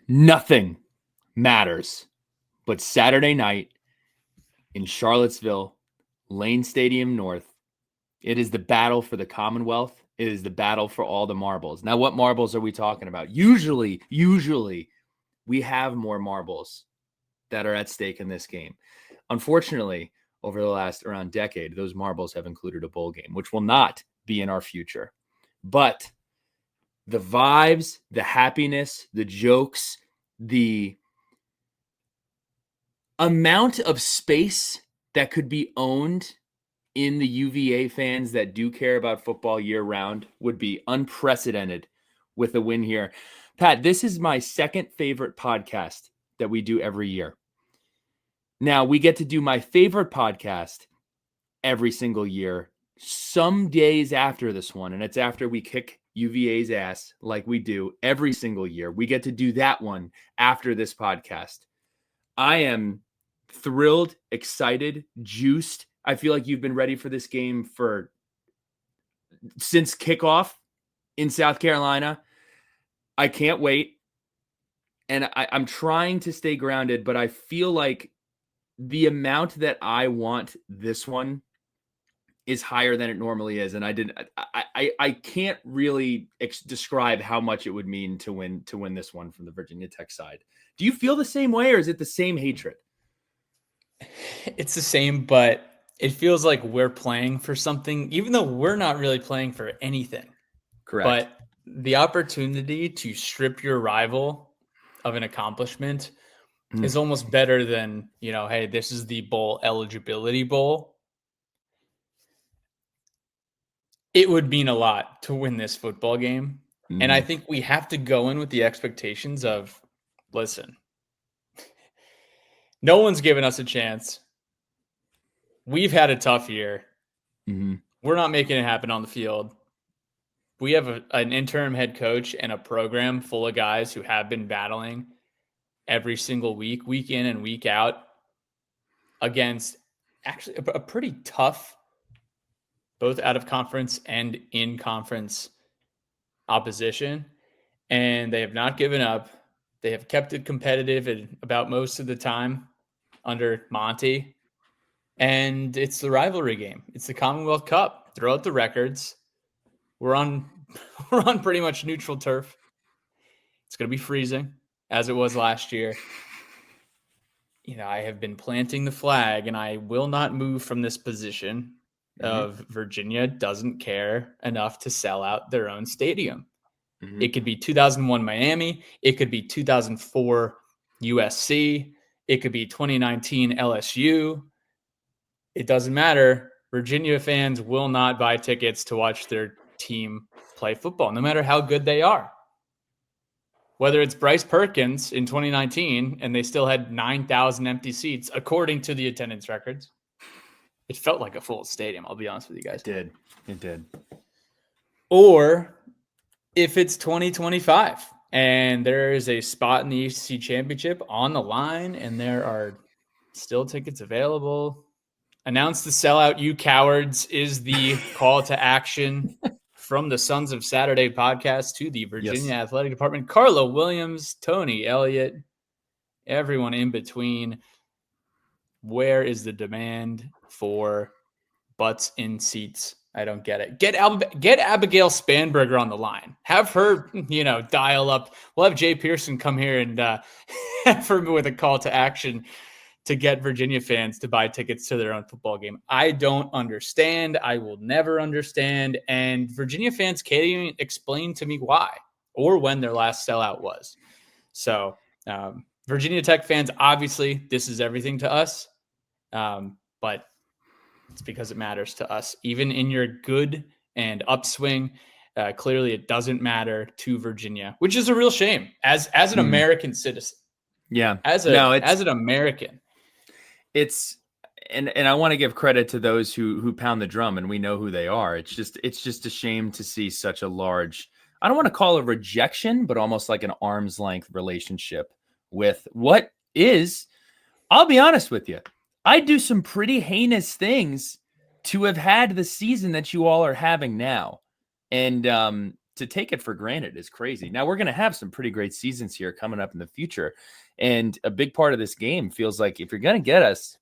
Nothing matters but Saturday night in Charlottesville, Lane Stadium North. It is the battle for the Commonwealth. It is the battle for all the marbles. Now, what marbles are we talking about? Usually, we have more marbles that are at stake in this game. Unfortunately, over the last around decade, those marbles have included a bowl game, which will not be in our future. But the vibes, the happiness, the jokes, the amount of space that could be owned in the UVA fans that do care about football year round would be unprecedented with a win here. Pat, this is my second favorite podcast that we do every year. Now, we get to do my favorite podcast every single year, some days after this one, and it's after we kick UVA's ass like we do every single year. We get to do that one after this podcast. I am thrilled, excited, juiced. I feel like you've been ready for this game since kickoff in South Carolina. I can't wait. And I'm trying to stay grounded, but I feel like the amount that I want this one is higher than it normally is. And I can't really describe how much it would mean to win this one from the Virginia Tech side. Do you feel the same way, or is it the same hatred? It's the same, but it feels like we're playing for something, even though we're not really playing for anything. Correct. But the opportunity to strip your rival of an accomplishment is almost better than, hey, this is the bowl eligibility bowl. It would mean a lot to win this football game. And I think we have to go in with the expectations of, listen, no one's given us a chance. We've had a tough year. We're not making it happen on the field. We have an interim head coach and a program full of guys who have been battling every single week in and week out, against actually a pretty tough, both out of conference and in conference opposition. And they have not given up. They have kept it competitive about most of the time under Monty. And it's the rivalry game. It's the Commonwealth Cup. Throw out the records. We're on pretty much neutral turf. It's going to be freezing, as it was last year. I have been planting the flag, and I will not move from this position of Virginia doesn't care enough to sell out their own stadium. It could be 2001 Miami. It could be 2004 USC. It could be 2019 LSU. It doesn't matter. Virginia fans will not buy tickets to watch their team play football, no matter how good they are. Whether it's Bryce Perkins in 2019 and they still had 9,000 empty seats, according to the attendance records. It felt like a full stadium, I'll be honest with you guys. It did. Or if it's 2025 and there is a spot in the ACC Championship on the line and there are still tickets available, announce the sellout, you cowards, is the call to action from the Sons of Saturday podcast to the Virginia Athletic Department. Carlo Williams, Tony Elliott, everyone in between. Where is the demand for butts in seats? I don't get it. Get Abigail Spanberger on the line. Have her, dial up. We'll have Jay Pearson come here and have her with a call to action to get Virginia fans to buy tickets to their own football game. I don't understand. I will never understand. And Virginia fans can't even explain to me why or when their last sellout was. So Virginia Tech fans, obviously, this is everything to us. But it's because it matters to us. Even in your good and upswing, clearly it doesn't matter to Virginia, which is a real shame as an American citizen. Yeah. As an American. It's and I want to give credit to those who pound the drum, and we know who they are. It's just a shame to see such a large, I don't want to call it rejection, but almost like an arm's length relationship with what is, I'll be honest with you, I'd do some pretty heinous things to have had the season that you all are having now. And to take it for granted is crazy. Now we're going to have some pretty great seasons here coming up in the future. And a big part of this game feels like if you're going to get us,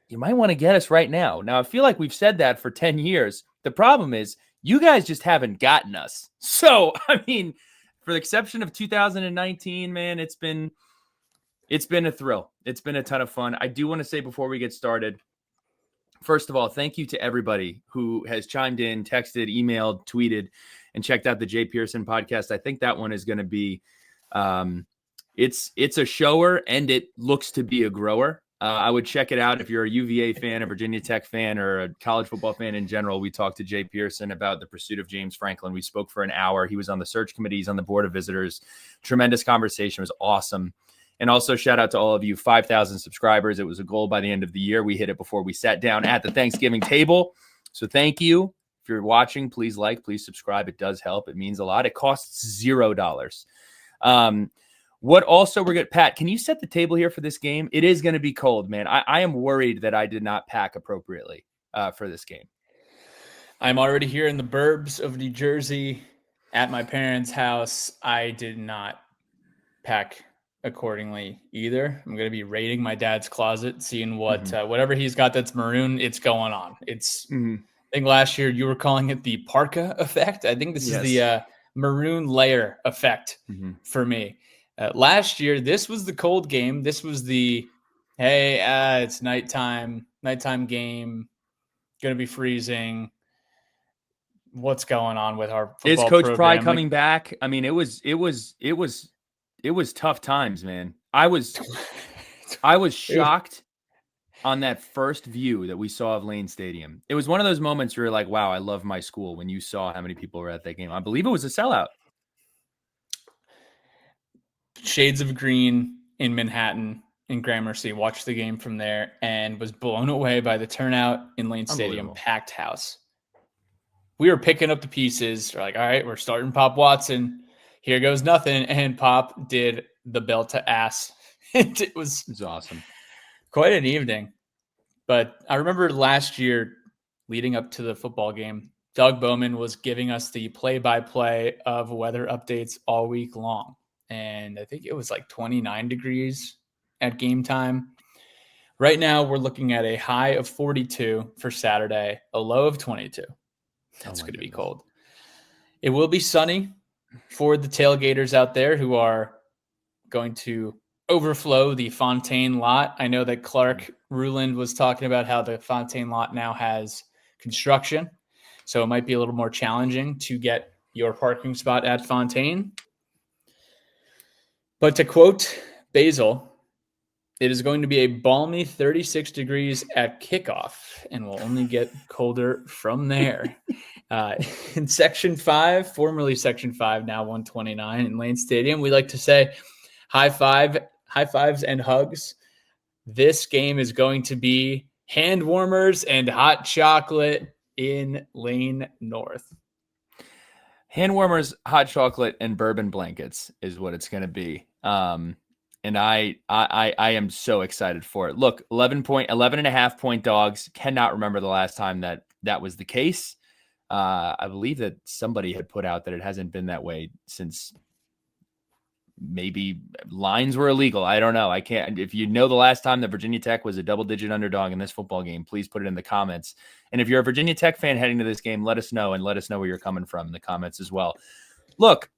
you might want to get us right now. Now, I feel like we've said that for 10 years. The problem is you guys just haven't gotten us. So, I mean, for the exception of 2019, man, it's been a thrill. It's been a ton of fun. I do want to say before we get started, first of all, thank you to everybody who has chimed in, texted, emailed, tweeted, and checked out the Jay Pearson podcast. I think that one is going to be, it's a shower and it looks to be a grower. I would check it out if you're a UVA fan, a Virginia Tech fan, or a college football fan in general. We talked to Jay Pearson about the pursuit of James Franklin. We spoke for an hour. He was on the search committee. He's on the board of visitors. Tremendous conversation. It was awesome. And also shout out to all of you, 5,000 subscribers. It was a goal by the end of the year. We hit it before we sat down at the Thanksgiving table. So thank you. If you're watching, please like, please subscribe. It does help. It means a lot. It costs $0. What also we're good, Pat, can you set the table here for this game? It is going to be cold, man. I am worried that I did not pack appropriately for this game. I'm already here in the burbs of New Jersey at my parents' house. I did not pack accordingly either. I'm going to be raiding my dad's closet, seeing what whatever he's got that's maroon, it's going on. It's I think last year you were calling it the parka effect. I think this is the maroon layer effect for me. Last year, this was the cold game. This was the, hey, it's nighttime game, going to be freezing. What's going on with our football Is Coach program? Pry coming back? I mean, it was tough times, man. I was shocked on that first view that we saw of Lane Stadium. It was one of those moments where you're like, wow, I love my school, when you saw how many people were at that game. I believe it was a sellout. Shades of green in Manhattan in Gramercy, watched the game from there and was blown away by the turnout in Lane Stadium, packed house. We were picking up the pieces. We're like, all right, we're starting Pop Watson. Here goes nothing. And Pop did the bell to ass. It was awesome. Quite an evening. But I remember last year leading up to the football game, Doug Bowman was giving us the play-by-play of weather updates all week long. And I think it was like 29 degrees at game time. Right now, we're looking at a high of 42 for Saturday, a low of 22. That's going to be cold. It will be sunny for the tailgaters out there who are going to overflow the Fontaine lot. I know that Clark Ruland was talking about how the Fontaine lot now has construction, so it might be a little more challenging to get your parking spot at Fontaine. But to quote Basil, it is going to be a balmy 36 degrees at kickoff, and will only get colder from there. In Section 5, formerly Section 5, now 129 in Lane Stadium, we like to say high fives and hugs. This game is going to be hand warmers and hot chocolate in Lane North. Hand warmers, hot chocolate, and bourbon blankets is what it's going to be. And I am so excited for it. Look, 11.5 point dogs. Cannot remember the last time that was the case. I believe that somebody had put out that it hasn't been that way since maybe lines were illegal. I don't know. I can't. If you know the last time that Virginia Tech was a double-digit underdog in this football game, please put it in the comments. And if you're a Virginia Tech fan heading to this game, let us know, and let us know where you're coming from in the comments as well. Look,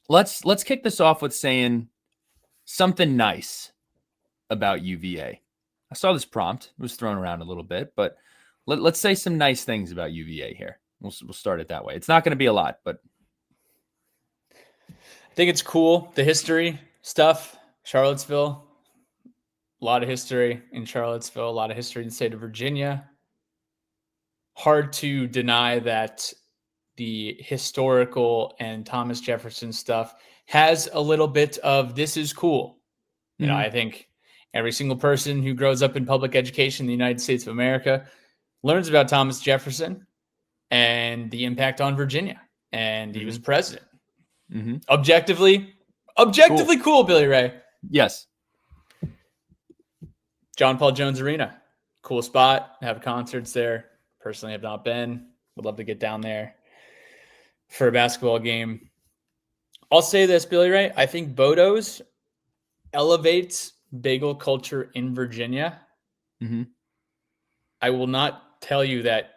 let's kick this off with saying something nice about UVA. I saw this prompt. It was thrown around a little bit, but let's say some nice things about UVA here. We'll start it that way. It's not going to be a lot, but I think it's cool. The history stuff, Charlottesville, a lot of history in Charlottesville, a lot of history in the state of Virginia. Hard to deny that the historical and Thomas Jefferson stuff has a little bit of this is cool. You know, I think every single person who grows up in public education in the United States of America learns about Thomas Jefferson and the impact on Virginia. And he was president. Objectively cool, Billy Ray. Yes. John Paul Jones Arena. Cool spot. Have concerts there. Personally have not been. Would love to get down there. for a basketball game. I'll say this, Billy Ray. I think Bodo's elevates bagel culture in Virginia. Mm-hmm. I will not tell you that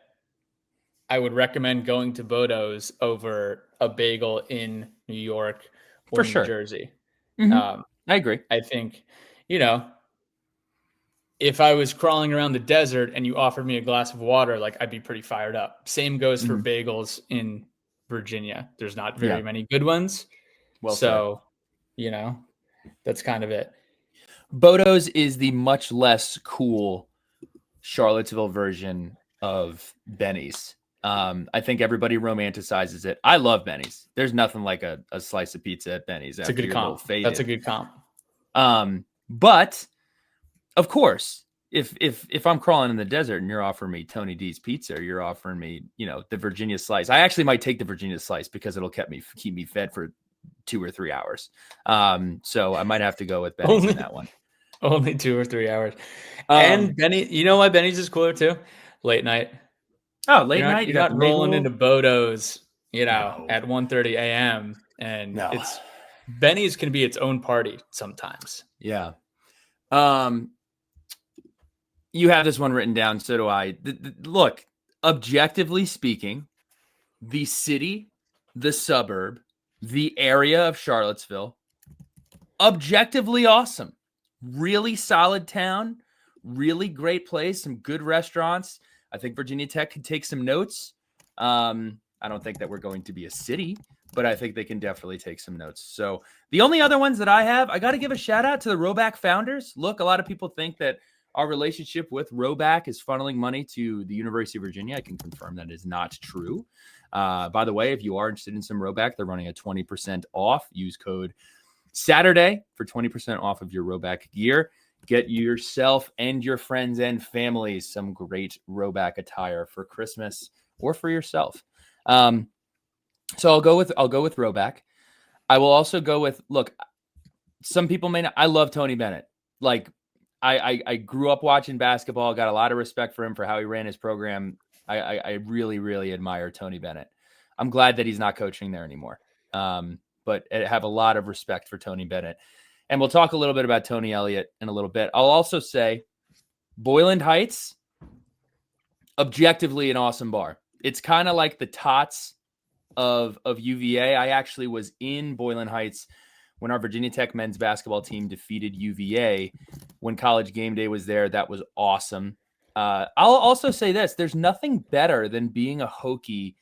I would recommend going to Bodo's over a bagel in New York or New Jersey. Mm-hmm. I agree. I think, if I was crawling around the desert and you offered me a glass of water, like I'd be pretty fired up. Same goes for bagels in Virginia. There's not very many good ones. Well so, that's kind of it. Bodo's is the much less cool Charlottesville version of Benny's. I think everybody romanticizes it. I love Benny's. There's nothing like a slice of pizza at Benny's. That's a good comp. That's a good comp. But of course, if I'm crawling in the desert and you're offering me Tony D's pizza, or you're offering me, the Virginia slice, I actually might take the Virginia slice because it'll keep me fed for 2 or 3 hours. So I might have to go with Benny's in that one. Only 2 or 3 hours. And Benny, you know why Benny's is cooler too? Late night. Oh, late night. You're not rolling into Bodo's, at 1:30 a.m. And it's Benny's can be its own party sometimes. Yeah. You have this one written down. So do I. Look, objectively speaking, the city, the suburb, the area of Charlottesville, objectively awesome. Really solid town, really great place, some good restaurants. I think Virginia Tech could take some notes. I don't think that we're going to be a city, but I think they can definitely take some notes. So the only other ones that I got to give a shout out to the Roback founders. Look, a lot of people think that our relationship with Roback is funneling money to the University of Virginia. I can confirm that is not true. By the way, if you are interested in some Roback, they're running a 20% off. Use code Saturday for 20% off of your Roback gear. Get yourself and your friends and families some great Roback attire for Christmas or for yourself. So I'll go with Roback. I will also go with, look, some people may not, I love Tony Bennett. Like I grew up watching basketball, got a lot of respect for him for how he ran his program. I really, really admire Tony Bennett. I'm glad that he's not coaching there anymore. But I have a lot of respect for Tony Bennett. And we'll talk a little bit about Tony Elliott in a little bit. I'll also say Boyland Heights, objectively an awesome bar. It's kind of like the Tots of UVA. I actually was in Boyland Heights when our Virginia Tech men's basketball team defeated UVA. When College Game Day was there, that was awesome. I'll also say this. There's nothing better than being a Hokie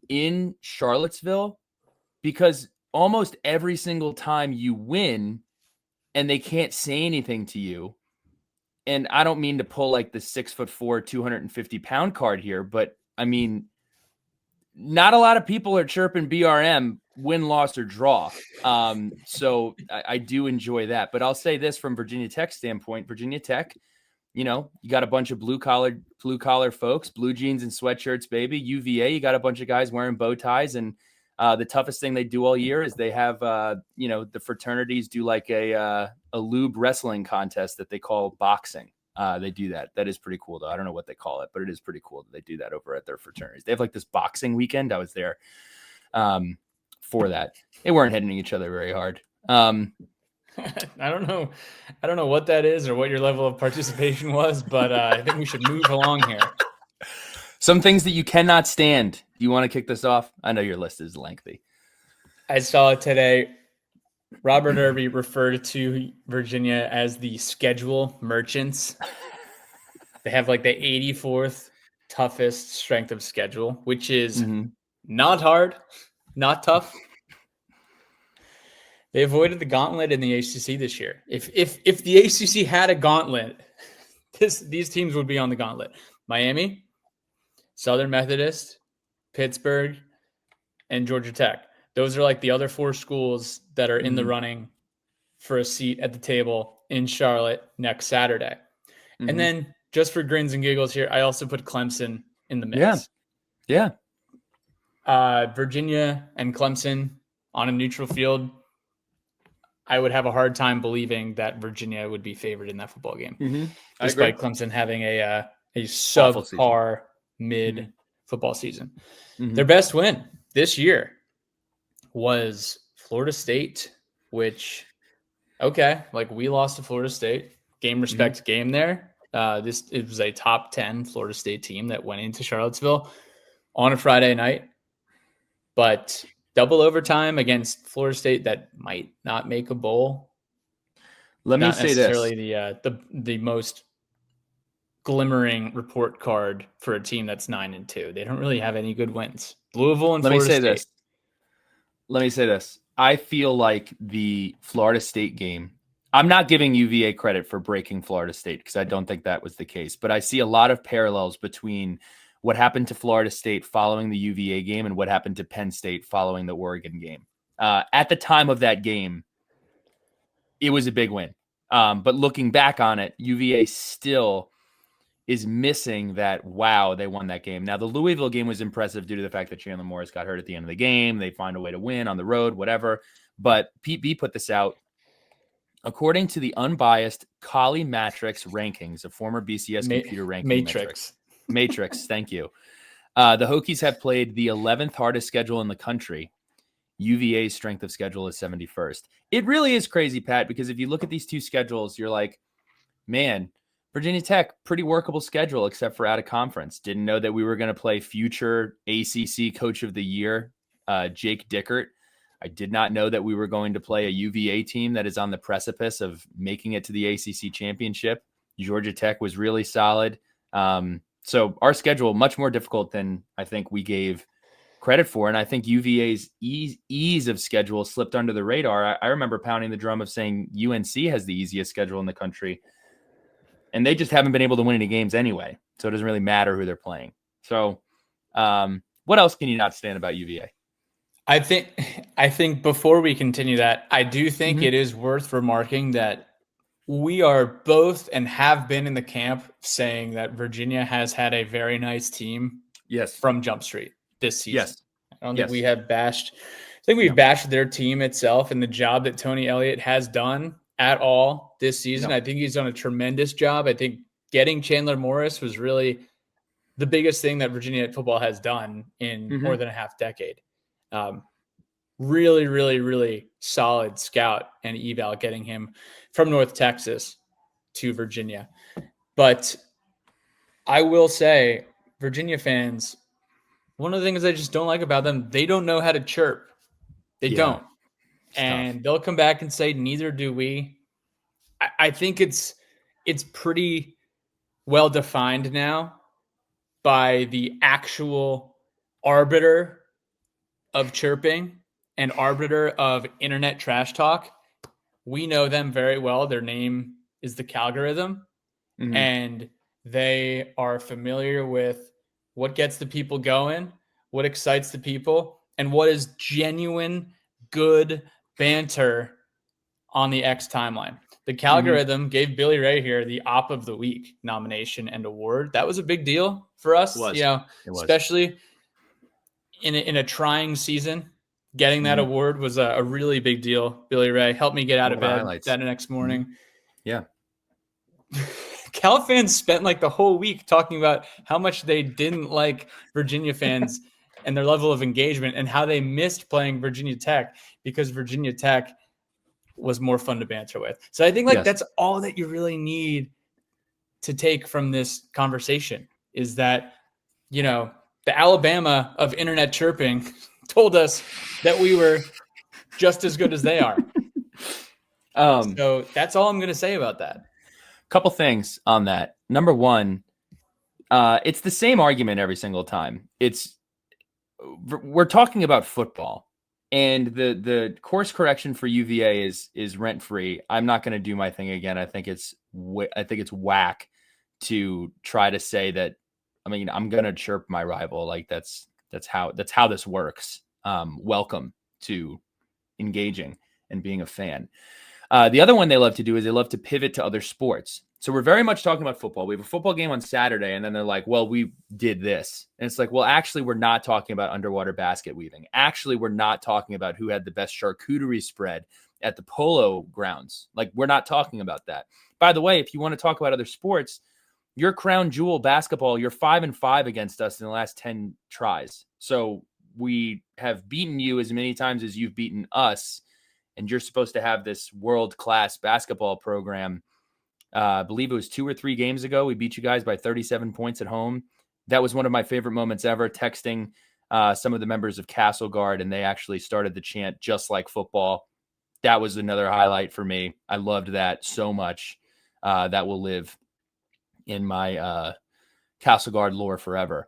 in Charlottesville, because almost every single time you win and they can't say anything to you, and I don't mean to pull like the 6'4", 250-pound card here, but I mean, not a lot of people are chirping BRM win, loss, or draw. So I do enjoy that. But I'll say this from Virginia Tech standpoint, Virginia Tech, you got a bunch of blue collar folks, blue jeans and sweatshirts, baby. UVA, you got a bunch of guys wearing bow ties, and the toughest thing they do all year is they have, the fraternities do like a lube wrestling contest that they call boxing. They do that. That is pretty cool, though. I don't know what they call it, but it is pretty cool that they do that over at their fraternities. They have like this boxing weekend. I was there for that. They weren't hitting each other very hard. I don't know what that is or what your level of participation was, but I think we should move along here. Some things that you cannot stand. Do you want to kick this off? I know your list is lengthy. I saw it today. Robert Irby referred to Virginia as the schedule merchants. They have like the 84th toughest strength of schedule, which is not hard, not tough. They avoided the gauntlet in the ACC this year. If the ACC had a gauntlet, these teams would be on the gauntlet. Miami, Southern Methodist, Pittsburgh, and Georgia Tech. Those are like the other 4 schools that are in the running for a seat at the table in Charlotte next Saturday. And then just for grins and giggles here, I also put Clemson in the mix. Yeah. Virginia and Clemson on a neutral field. I would have a hard time believing that Virginia would be favored in that football game, despite Clemson having a subpar mid football season. Their best win this year was Florida State, which, okay, like we lost to Florida State. Game respect game there. It was a top 10 Florida State team that went into Charlottesville on a Friday night, but double overtime against Florida State that might not make a bowl. Let me not say this. necessarily the most glimmering report card for a team that's 9-2. They don't really have any good wins. Louisville and Florida State. Let me say this. I feel like the Florida State game, I'm not giving UVA credit for breaking Florida State because I don't think that was the case, but I see a lot of parallels between what happened to Florida State following the UVA game and what happened to Penn State following the Oregon game. At the time of that game, it was a big win. But looking back on it, UVA still is missing that, wow, they won that game. Now, the Louisville game was impressive due to the fact that Chandler Morris got hurt at the end of the game. They find a way to win on the road, whatever. But Pete B put this out. According to the unbiased Collie Matrix rankings, a former BCS computer ranking Matrix, thank you. The Hokies have played the 11th hardest schedule in the country. UVA's strength of schedule is 71st. It really is crazy, Pat, because if you look at these two schedules, you're like, man, Virginia Tech, pretty workable schedule, except for out of conference. Didn't know that we were going to play future ACC Coach of the Year, Jake Dickert. I did not know that we were going to play a UVA team that is on the precipice of making it to the ACC championship. Georgia Tech was really solid. So our schedule, much more difficult than I think we gave credit for. And I think UVA's ease of schedule slipped under the radar. I remember pounding the drum of saying UNC has the easiest schedule in the country. And they just haven't been able to win any games anyway. So it doesn't really matter who they're playing. So what else can you not stand about UVA? I think before we continue that, I do think it is worth remarking that we are both and have been in the camp saying that Virginia has had a very nice team from Jump Street this season. Yes. I don't think we have bashed. I think we've bashed their team itself and the job that Tony Elliott has done at all this season. I think he's done a tremendous job. I think getting Chandler Morris was really the biggest thing that Virginia football has done in more than a half decade. Really, really, really solid scout and eval getting him from North Texas to Virginia. But I will say, Virginia fans, one of the things I just don't like about them, they don't know how to chirp. They don't. And they'll come back and say, neither do we. I think it's pretty well defined now by the actual arbiter of chirping and arbiter of internet trash talk. We know them very well. Their name is the Calgorithm, and they are familiar with what gets the people going, what excites the people, and what is genuine good banter on the X timeline. The Calgorithm gave Billy Ray here the Op of the Week nomination and award. That was a big deal for us, especially in a trying season. Getting that award was a really big deal. Billy Ray helped me get out of bed that next morning. Yeah. Cal fans spent like the whole week talking about how much they didn't like Virginia fans and their level of engagement and how they missed playing Virginia Tech because Virginia Tech was more fun to banter with. So I think that's all that you really need to take from this conversation is that, the Alabama of internet chirping told us that we were just as good as they are. So that's all I'm going to say about that. Couple things on that. Number one, it's the same argument every single time. We're talking about football, and the course correction for UVA is rent free. I'm not going to do my thing again. I think it's whack to try to say that. I mean, I'm going to chirp my rival. Like that's how this works. Welcome to engaging and being a fan. The other one they love to do is they love to pivot to other sports. So we're very much talking about football. We have a football game on Saturday, and then they're like, well, we did this. And it's like, well, actually, we're not talking about underwater basket weaving. Actually, we're not talking about who had the best charcuterie spread at the polo grounds. Like, we're not talking about that. By the way, if you want to talk about other sports, your crown jewel basketball, you're 5-5 against us in the last 10 tries. So we have beaten you as many times as you've beaten us, and you're supposed to have this world-class basketball program. I believe it was 2 or 3 games ago. We beat you guys by 37 points at home. That was one of my favorite moments ever, texting some of the members of Castle Guard, and they actually started the chant just like football. That was another highlight for me. I loved that so much. That will live in my Castle Guard lore forever.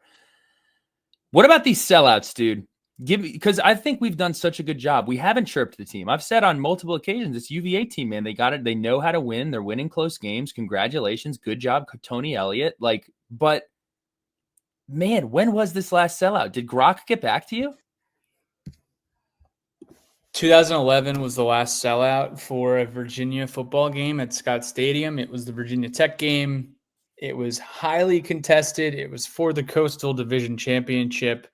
What about these sellouts, dude? Because I think we've done such a good job. We haven't chirped the team. I've said on multiple occasions, this UVA team, man, they got it. They know how to win. They're winning close games. Congratulations. Good job, Tony Elliott. But man, when was this last sellout? Did Grok get back to you? 2011 was the last sellout for a Virginia football game at Scott Stadium. It was the Virginia Tech game. It was highly contested. It was for the Coastal Division Championship.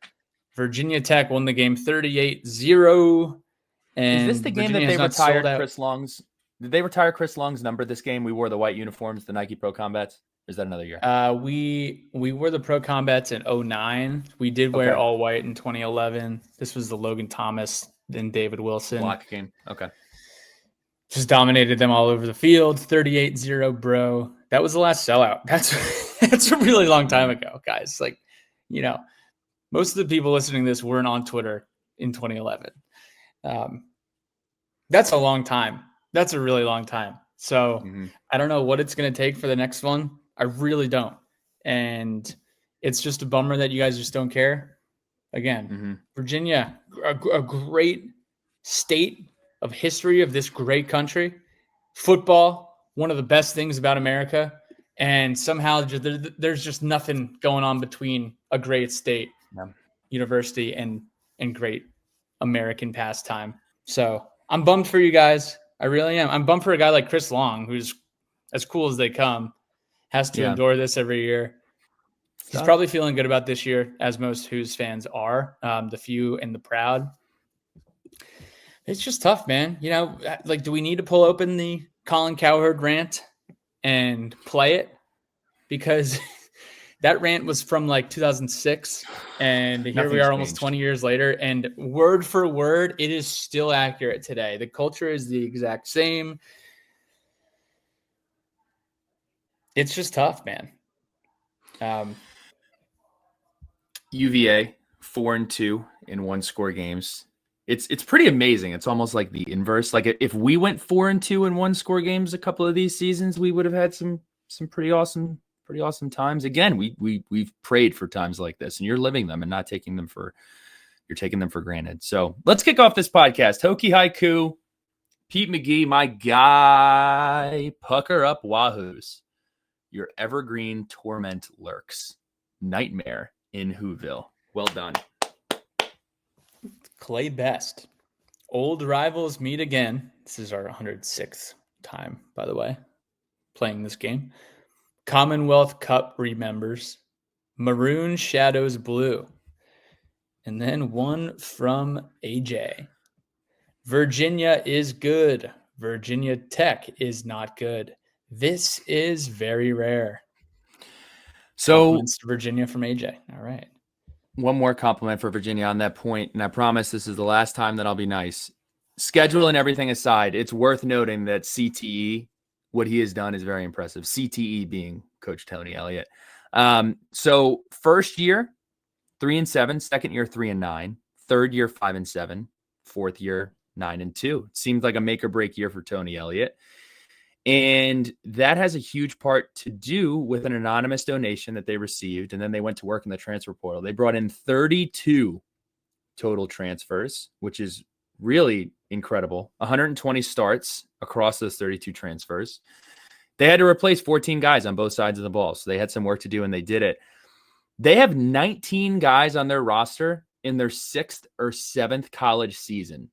Virginia Tech won the game 38-0. And is this the game Virginia that they retired Chris Long's? Did they retire Chris Long's number this game? We wore the white uniforms, the Nike Pro Combats. Or is that another year? We wore the Pro Combats in 2009. We did wear all white in 2011. This was the Logan Thomas and David Wilson block game. Okay. Just dominated them all over the field. 38-0, bro. That was the last sellout. That's a really long time ago, guys. Most of the people listening to this weren't on Twitter in 2011. That's a long time. That's a really long time. So I don't know what it's going to take for the next one. I really don't. And it's just a bummer that you guys just don't care. Again, Virginia, a great state of history of this great country. Football, one of the best things about America. And somehow there's just nothing going on between a great state, university, and great American pastime. So I'm bummed for you guys. I really am. I'm bummed for a guy like Chris Long, who's as cool as they come, has to endure this every year. He's probably feeling good about this year, as most Hoos fans are, the few and the proud. It's just tough, man. Do we need to pull open the Colin Cowherd rant and play it? Because that rant was from 2006, and here we are almost 20 years later, and word for word, it is still accurate today. The culture is the exact same. It's just tough, man. UVA 4-2 in 1-score games. It's pretty amazing. It's almost like the inverse. If we went 4-2 in 1-score games a couple of these seasons, we would have had some pretty awesome times. Again, we've prayed for times like this, and you're living them and not taking them for granted. So let's kick off this podcast. Hokie Haiku, Pete McGee, my guy, pucker up Wahoos. Your evergreen torment lurks. Nightmare in Whoville. Well done. Clay Best. Old rivals meet again. This is our 106th time, by the way, playing this game. Commonwealth Cup remembers. Maroon shadows blue. And then one from AJ. Virginia is good. Virginia Tech is not good. This is very rare. So compliments to Virginia from AJ. All right. One more compliment for Virginia on that point, and I promise this is the last time that I'll be nice. Schedule and everything aside, it's worth noting that CTE, what he has done is very impressive. CTE being Coach Tony Elliott. So first year, 3-7, second year, 3-9, third year, 5-7, fourth year, 9-2. It seemed like a make or break year for Tony Elliott. And that has a huge part to do with an anonymous donation that they received. And then they went to work in the transfer portal. They brought in 32 total transfers, which is really incredible. 120 starts across those 32 transfers. They had to replace 14 guys on both sides of the ball. So they had some work to do, and they did it. They have 19 guys on their roster in their 6th or 7th college season.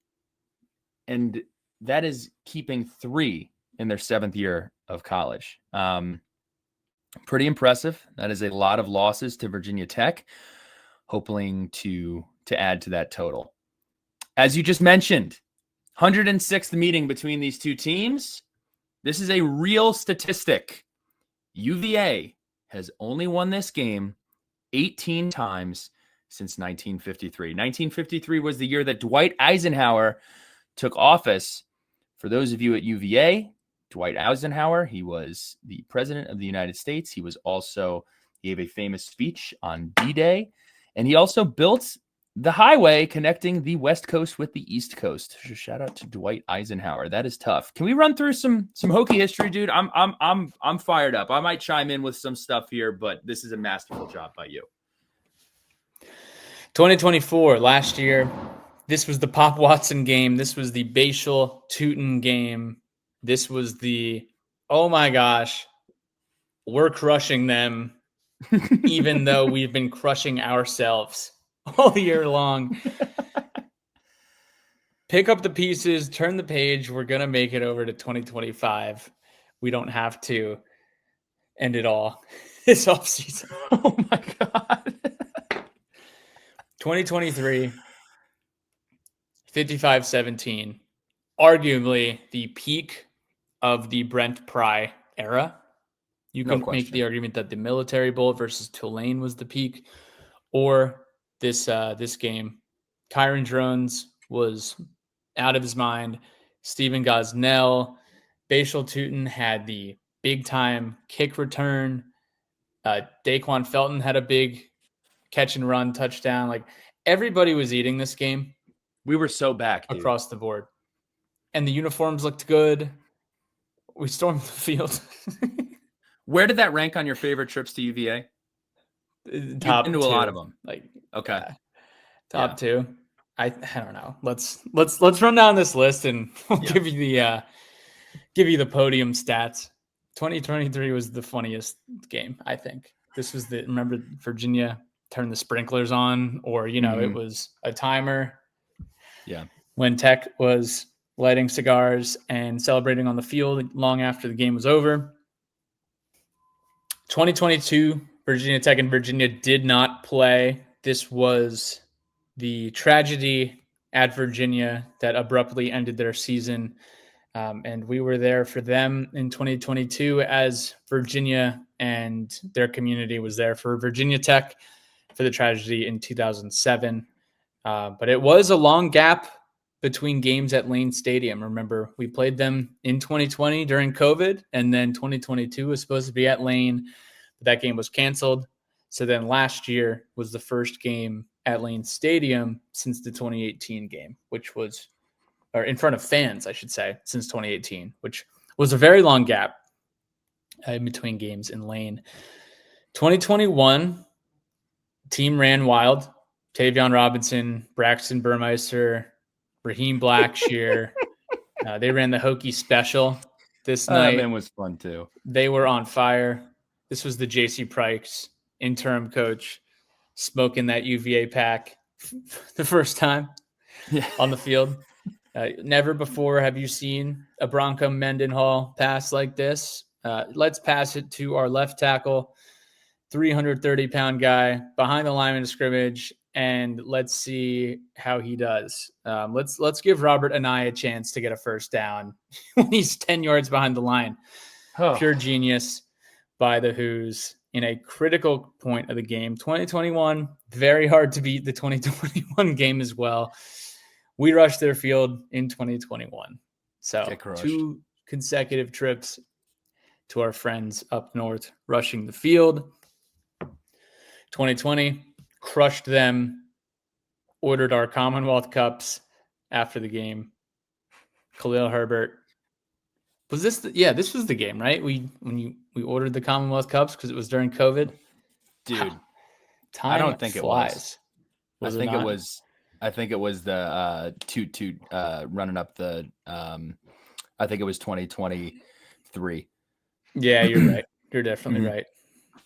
And that is keeping 3 in their 7th year of college. Pretty impressive. That is a lot of losses to Virginia Tech, hoping to add to that total. As you just mentioned, 106th meeting between these two teams. This is a real statistic. UVA has only won this game 18 times since 1953. 1953 was the year that Dwight Eisenhower took office. For those of you at UVA, Dwight Eisenhower, he was the president of the United States. He gave a famous speech on D-Day, and he also built the highway connecting the West Coast with the East Coast. Shout out to Dwight Eisenhower. That is tough. Can we run through some Hokie history, dude? I'm fired up. I might chime in with some stuff here, but this is a masterful job by you. 2024, last year, this was the Pop Watson game. This was the Bashal Tootin game. This was the, oh my gosh, we're crushing them, even though we've been crushing ourselves all year long. Pick up the pieces, turn the page. We're going to make it over to 2025. We don't have to end it all this offseason. Oh my God. 2023, 55-17, arguably the peak of the Brent Pry era. You can make the argument that the Military Bowl versus Tulane was the peak, or this game. Kyron Drones was out of his mind. Stephen Gosnell, Bashal Tootin had the big-time kick return. Daquan Felton had a big catch and run touchdown. Like, everybody was eating this game. We were so back, dude. Across the board. And the uniforms looked good. We stormed the field. Where did that rank on your favorite trips to UVA? Top into two. A lot of them. Like, okay. Top two. I don't know. Let's run down this list and we'll give you the podium stats. 2023 was the funniest game, I think. This was remember Virginia turned the sprinklers on, or it was a timer. Yeah. When Tech was lighting cigars and celebrating on the field long after the game was over. 2022, Virginia Tech and Virginia did not play. This was the tragedy at Virginia that abruptly ended their season. And we were there for them in 2022 as Virginia and their community was there for Virginia Tech for the tragedy in 2007. But it was a long gap between games at Lane Stadium. Remember, we played them in 2020 during COVID, and then 2022 was supposed to be at Lane, but that game was canceled. So then last year was the first game at Lane Stadium since the 2018 game, or in front of fans, I should say, since 2018, which was a very long gap in between games in Lane. 2021, team ran wild. Tavion Robinson, Braxton Burmeister, Raheem Blackshear. They ran the Hokie special this night. That was fun too. They were on fire. This was the J.C. Prikes interim coach smoking that UVA pack the first time on the field. Never before have you seen a Bronco Mendenhall pass like this. Let's pass it to our left tackle, 330-pound guy behind the line of scrimmage, and let's see how he does. Let's give Robert Anaya a chance to get a first down when he's 10 yards behind the line. Pure genius by the Who's in a critical point of the game. 2021, very hard to beat the 2021 game as well. We rushed their field in 2021. So 2 consecutive trips to our friends up north rushing the field. 2020, crushed them, ordered our Commonwealth Cups after the game. Khalil Herbert. Was this this was the game, right? We ordered the Commonwealth Cups because it was during COVID. Dude, wow. Time I don't think flies. it was. I think it was the toot running up the I think it was 2023. Yeah, you're right. You're definitely right.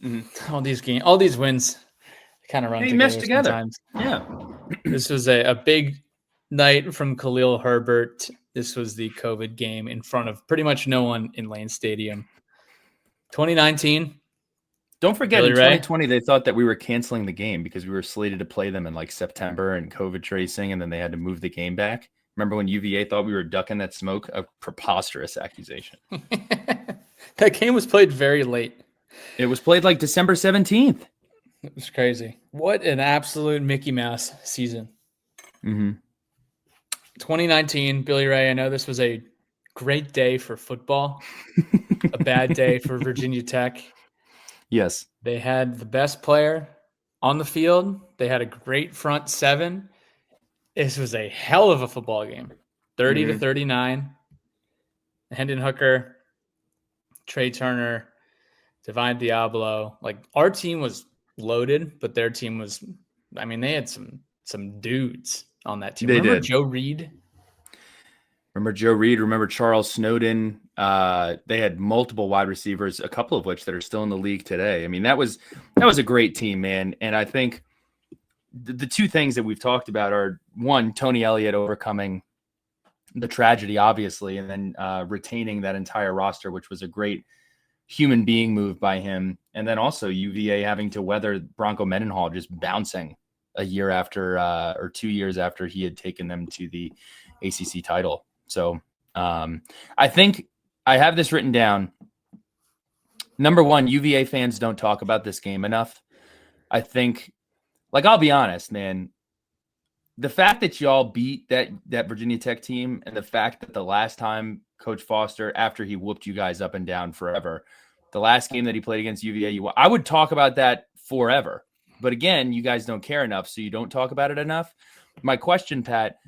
Mm-hmm. All these wins kind of run together sometimes. Yeah. This was a big night from Khalil Herbert. This was the COVID game in front of pretty much no one in Lane Stadium. 2019. Don't forget, Billy in 2020, they thought that we were canceling the game because we were slated to play them in like September and COVID tracing, and then they had to move the game back. Remember when UVA thought we were ducking that smoke? A preposterous accusation. That game was played very late. It was played like December 17th. It was crazy. What an absolute Mickey Mouse season. 2019, Billy Ray, I know this was a great day for football, a bad day for Virginia Tech. Yes. They had the best player on the field. They had a great front seven. This was a hell of a football game. 30-39. Hendon Hooker, Trey Turner, Divine Diablo. Like, our team was loaded, but their team was, I mean, they had some dudes on that team. Remember Joe Reed? Remember Joe Reed? Remember Charles Snowden? They had multiple wide receivers, a couple of which that are still in the league today. I mean, that was a great team, man. And I think the two things that we've talked about are, one, Tony Elliott overcoming the tragedy, obviously, and then retaining that entire roster, which was a great human being move by him. And then also UVA having to weather Bronco Mendenhall just bouncing a year after or 2 years after he had taken them to the ACC title. So I think I have this written down. Number one, UVA fans don't talk about this game enough. I think, like, I'll be honest, man, the fact that y'all beat that Virginia Tech team, and the fact that the last time Coach Foster, after he whooped you guys up and down forever, the last game that he played against UVA, I would talk about that forever. But again, you guys don't care enough, so you don't talk about it enough. My question, Pat,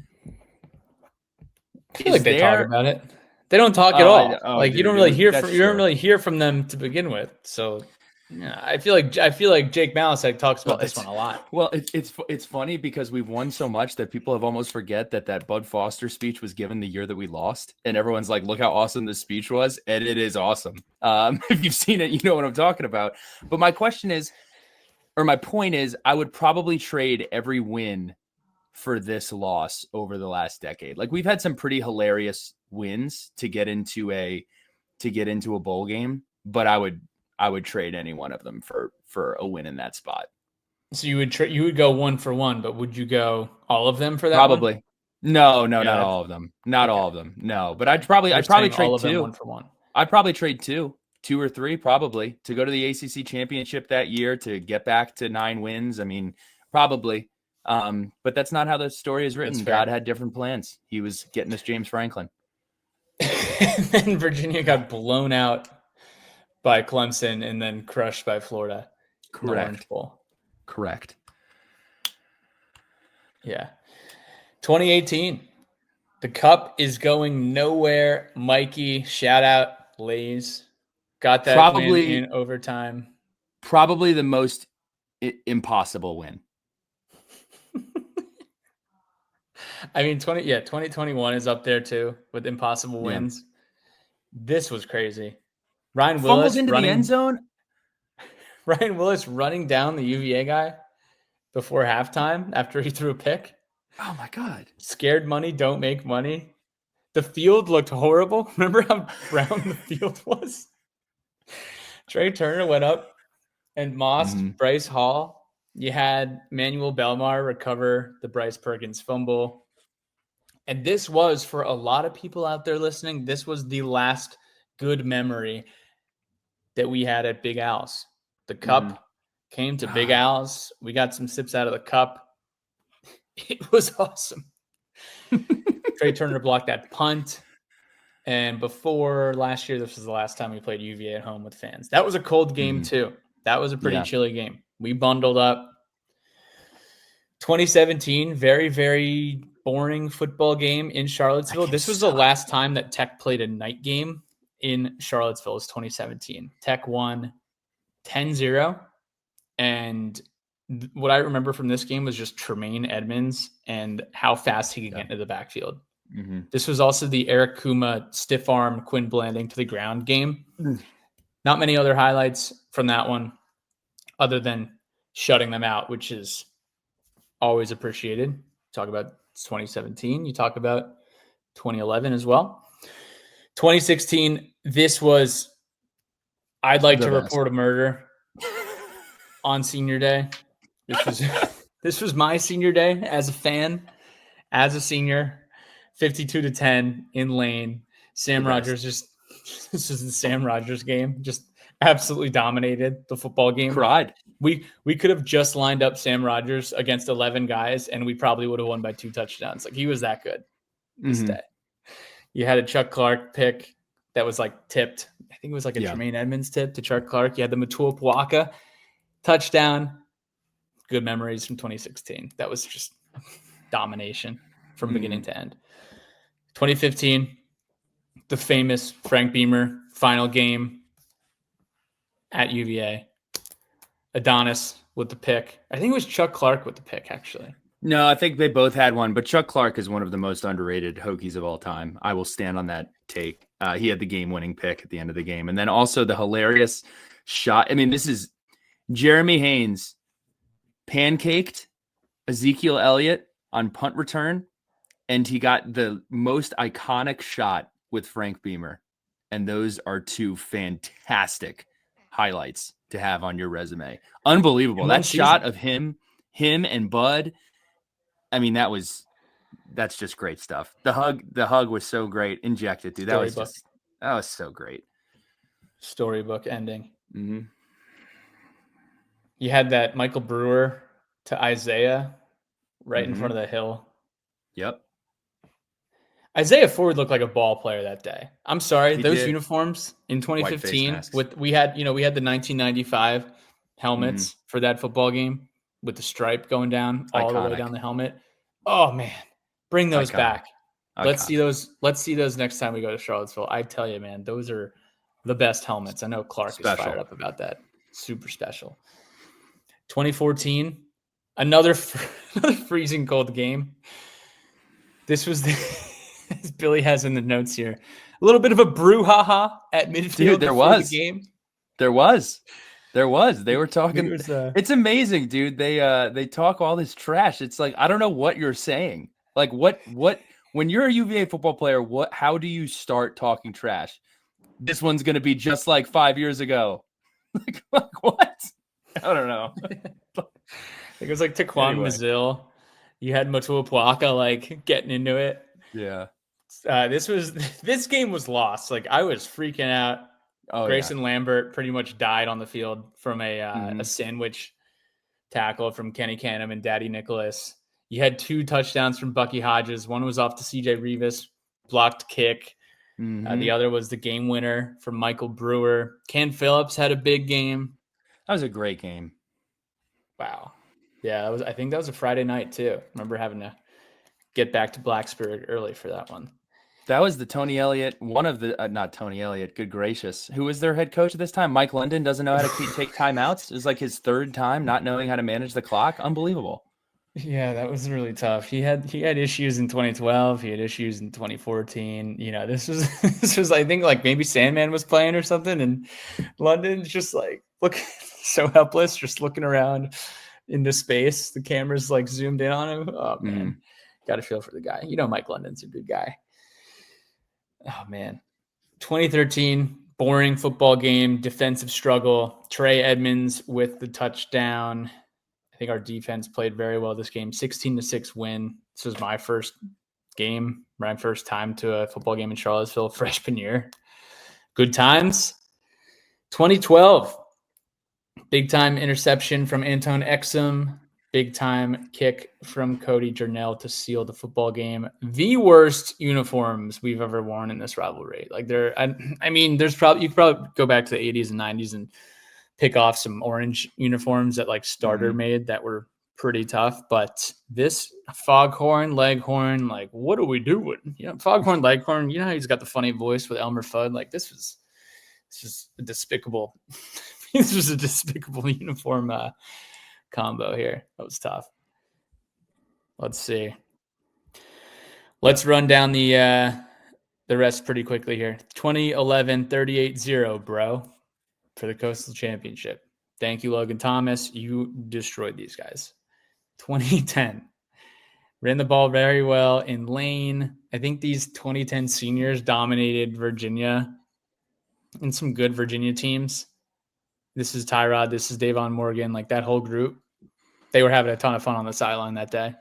I feel like they talk about it. They don't talk at all. Like, dude, you don't really hear from them to begin with. So yeah, I feel like Jake Malasek talks about this one a lot. Well, it's funny because we've won so much that people have almost forget that Bud Foster speech was given the year that we lost, and everyone's like, "Look how awesome this speech was," and it is awesome. If you've seen it, you know what I'm talking about. But my question is, or my point is, I would probably trade every win for this loss over the last decade. Like, we've had some pretty hilarious wins to get into a bowl game, but I would trade any one of them for a win in that spot. So you would go 1 for 1, but would you go all of them for that? Probably. One? No, not all of them. Not all of them. No, but I'd probably trade all of them 1 for 1. I'd probably trade two or three, probably, to go to the ACC championship that year, to get back to 9 wins. I mean, probably. But that's not how the story is written. God had different plans. He was getting us James Franklin. And then Virginia got blown out by Clemson and then crushed by Florida. Correct. Yeah. 2018. The Cup is going nowhere. Mikey, shout out, Lays. Got that win in overtime. Probably the most impossible win. I mean, 2021 is up there too with impossible wins. This was crazy. Ryan Willis into the end zone. Ryan Willis running down the UVA guy before halftime after he threw a pick. Oh my God. Scared money don't make money. The field looked horrible. Remember how brown the field was? Trey Turner went up and mossed Bryce Hall. You had Manuel Belmar recover the Bryce Perkins fumble. And this was, for a lot of people out there listening, this was the last good memory that we had at Big Al's. The cup came to Big Al's. We got some sips out of the cup. It was awesome. Trey Turner blocked that punt. And before last year, this was the last time we played UVA at home with fans. That was a cold game too. That was a pretty chilly game. We bundled up. 2017, very, very boring football game in Charlottesville. This was the last time that Tech played a night game in Charlottesville. Is 2017. Tech won 10-0. And what I remember from this game was just Tremaine Edmonds and how fast he could get into the backfield. This was also the Eric Kuma stiff arm Quinn Blanding to the ground game. Not many other highlights from that one other than shutting them out, which is always appreciated. Talk about 2017. You talk about 2011 as well. 2016, this was, I'd like to report a murder on senior day. This was my senior day as a fan, as a senior. 52-10 in Lane. Sam Rogers this is the Sam Rogers game. Just absolutely dominated the football game. Cried. We could have just lined up Sam Rodgers against 11 guys, and we probably would have won by 2 touchdowns. Like, he was that good this day. You had a Chuck Clark pick that was like tipped. I think it was like a Tremaine Edmonds tip to Chuck Clark. You had the Matua Puaka touchdown. Good memories from 2016. That was just domination from beginning to end. 2015, the famous Frank Beamer final game at UVA. Adonis with the pick. I think it was Chuck Clark with the pick, actually. No, I think they both had one, but Chuck Clark is one of the most underrated Hokies of all time. I will stand on that take. He had the game-winning pick at the end of the game. And then also the hilarious shot. I mean, this is Jeremy Haynes pancaked Ezekiel Elliott on punt return, and he got the most iconic shot with Frank Beamer. And those are 2 fantastic highlights to have on your resume. Unbelievable. That shot of him and Bud, I mean, that's just great stuff. The hug was so great. Inject it, dude. That was so great. Storybook ending. You had that Michael Brewer to Isaiah right in front of the hill. Yep. Isaiah Ford looked like a ball player that day. I'm sorry, those did. Uniforms in 2015 we had the 1995 helmets for that football game with the stripe going down all the way down the helmet. Oh man, bring those back. Let's see those next time we go to Charlottesville. I tell you, man, those are the best helmets. I know Clark is fired up about that. Super special. 2014, another freezing cold game. This was as Billy has in the notes here, a little bit of a brouhaha at midfield. Dude, there was the game. There was. They were talking. It's amazing, dude. They talk all this trash. It's like, I don't know what you're saying. Like, what when you're a UVA football player, how do you start talking trash? This one's going to be just like 5 years ago. Like what? I don't know. It was like Taquan Mazil. You had Matua Puaka like getting into it. Yeah. This game was lost. Like, I was freaking out. Grayson Lambert pretty much died on the field from a sandwich tackle from Kenny Canham and Daddy Nicholas. You had 2 touchdowns from Bucky Hodges. One was off to CJ Rivas, blocked kick. The other was the game winner from Michael Brewer. Ken Phillips had a big game. That was a great game. Wow. Yeah, I think that was a Friday night too. I remember having to get back to Black Spirit early for that one. That was the Tony Elliott, one of the not Tony Elliott, good gracious. Who was their head coach at this time? Mike London doesn't know how to take timeouts. It was like his 3rd time not knowing how to manage the clock. Unbelievable. Yeah, that was really tough. He had issues in 2012. He had issues in 2014. You know, this was I think like maybe Sandman was playing or something, and London's just like look so helpless, just looking around into space. The camera's like zoomed in on him. Oh man, got to feel for the guy. You know, Mike London's a good guy. Oh man, 2013 boring football game, defensive struggle. Trey Edmonds with the touchdown. I think our defense played very well this game. 16-6 win. This was my first game, my first time to a football game in Charlottesville freshman year. Good times. 2012, big time interception from Anton Exum. Big time kick from Cody Jernell to seal the football game. The worst uniforms we've ever worn in this rivalry. Like I mean, there's probably you could probably go back to the 80s and 90s and pick off some orange uniforms that like Starter made that were pretty tough. But this Foghorn, Leghorn, like what are we doing? You know, Foghorn, Leghorn. You know how he's got the funny voice with Elmer Fudd. Like it's just a despicable. This was a despicable uniform. Combo here. That was tough. Let's see. Let's run down the rest pretty quickly here. 2011 38-0, bro, for the Coastal Championship. Thank you, Logan Thomas. You destroyed these guys. 2010. Ran the ball very well in lane. I think these 2010 seniors dominated Virginia and some good Virginia teams. This is Tyrod. This is Davon Morgan. Like that whole group. They were having a ton of fun on the sideline that day.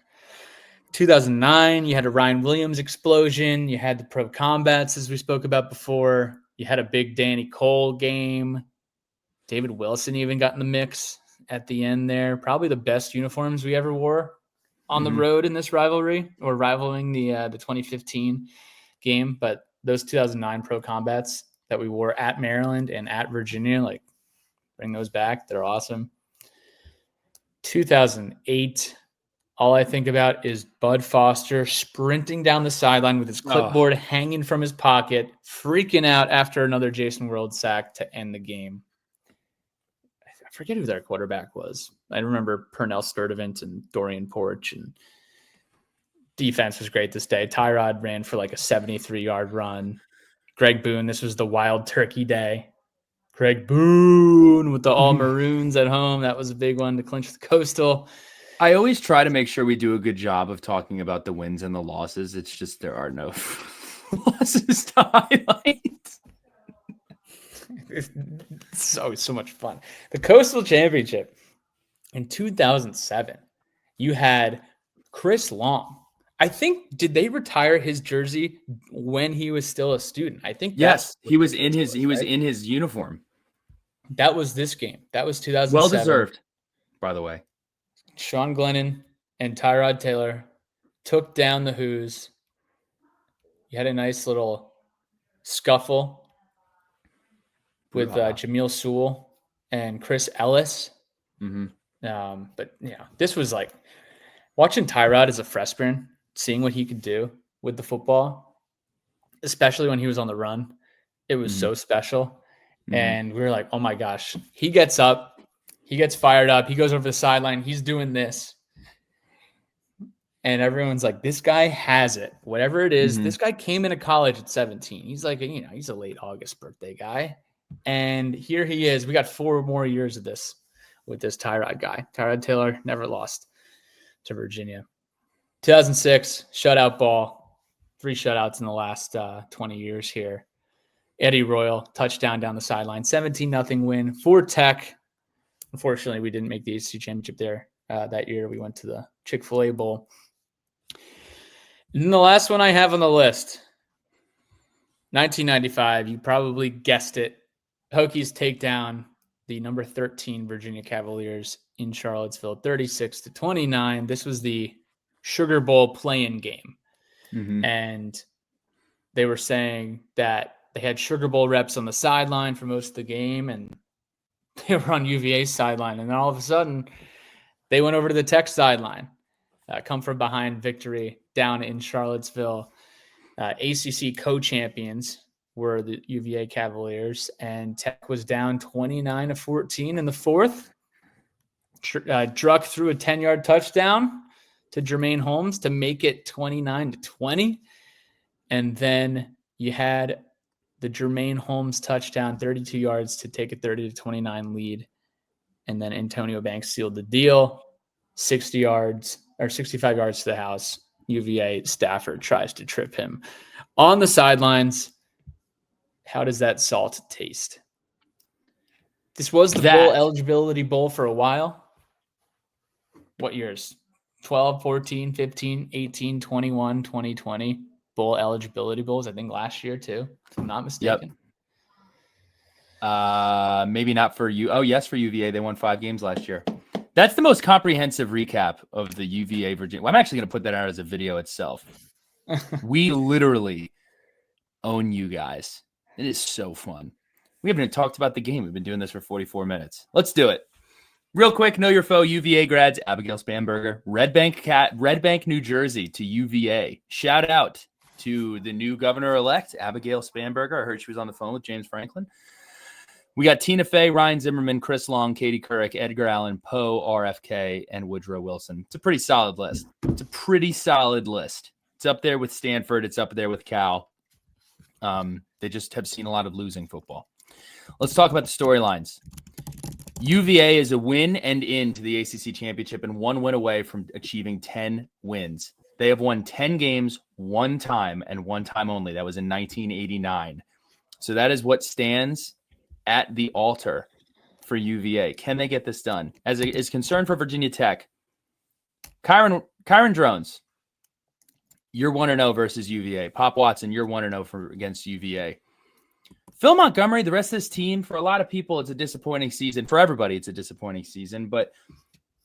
2009, you had a Ryan Williams explosion. You had the pro combats, as we spoke about before. You had a big Danny Cole game. David Wilson even got in the mix at the end there. Probably the best uniforms we ever wore on the road in this rivalry, or rivaling the 2015 game. But those 2009 Pro Combats that we wore at Maryland and at Virginia, like, bring those back. They're awesome. 2008, all I think about is Bud Foster sprinting down the sideline with his clipboard hanging from his pocket, freaking out after another Jason World sack to end the game. I forget who their quarterback was. I remember Pernell Sturdivant and Dorian Porch, and defense was great this day. Tyrod ran for like a 73-yard run. Greg Boone, this was the wild turkey day. Greg Boone with the all maroons at home. That was a big one to clinch the Coastal. I always try to make sure we do a good job of talking about the wins and the losses. It's just there are no losses to highlight. It's always so much fun. The Coastal Championship in 2007, you had Chris Long. I think, did they retire his jersey when he was still a student? I think yes, he was in his uniform. That was this game. That was 2007. Well deserved, by the way. Sean Glennon and Tyrod Taylor took down the Who's. You had a nice little scuffle with Jameel Sewell and Chris Ellis. But this was like watching Tyrod as a freshman, seeing what he could do with the football, especially when he was on the run. It was so special. And we were like, oh my gosh, he gets up, he gets fired up, he goes over the sideline, he's doing this. And everyone's like, this guy has it. Whatever it is, this guy came into college at 17. He's like, he's a late August birthday guy. And here he is. We got 4 more years of this with this Tyrod guy. Tyrod Taylor never lost to Virginia. 2006, shutout ball. 3 shutouts in the last 20 years here. Eddie Royal, touchdown down the sideline. 17-0 win for Tech. Unfortunately, we didn't make the ACC championship there that year. We went to the Chick-fil-A Bowl. And the last one I have on the list, 1995. You probably guessed it. Hokies take down the number 13 Virginia Cavaliers in Charlottesville, 36-29. This was the Sugar Bowl play-in game. And they were saying that they had Sugar Bowl reps on the sideline for most of the game, and they were on UVA's sideline. And then all of a sudden, they went over to the Tech sideline. Come from behind victory down in Charlottesville. ACC co-champions were the UVA Cavaliers, and Tech was down 29-14 in the fourth. Druck threw a 10-yard touchdown to Jermaine Holmes to make it 29-20. And then you had the Jermaine Holmes touchdown, 32 yards to take a 30-29 lead. And then Antonio Banks sealed the deal, 65 yards to the house. UVA Stafford tries to trip him on the sidelines. How does that salt taste? This was the bowl eligibility bowl for a while. What years? 12, 14, 15, 18, 21, 2020. Bowl eligibility bowls, I think last year too, if I'm not mistaken. Yep. Maybe not for you. Oh, yes, for UVA. They won 5 games last year. That's the most comprehensive recap of the UVA Virginia. Well, I'm actually going to put that out as a video itself. We literally own you guys. It is so fun. We haven't even talked about the game. We've been doing this for 44 minutes. Let's do it. Real quick, know your foe, UVA grads, Abigail Spanberger, Red Bank, New Jersey to UVA. Shout out to the new governor-elect, Abigail Spanberger. I heard she was on the phone with James Franklin. We got Tina Fey, Ryan Zimmerman, Chris Long, Katie Couric, Edgar Allan, Poe, RFK, and Woodrow Wilson. It's a pretty solid list. It's up there with Stanford. It's up there with Cal. They just have seen a lot of losing football. Let's talk about the storylines. UVA is a win and in to the ACC championship and 1 win away from achieving 10 wins. They have won 10 games 1 time and 1 time only. That was in 1989. So that is what stands at the altar for UVA. Can they get this done? As it is concerned for Virginia Tech, Kyron Drones, you're 1-0 versus UVA. Pop Watson, you're 1-0 against UVA. Phil Montgomery, the rest of this team, for a lot of people, it's a disappointing season. For everybody, it's a disappointing season, but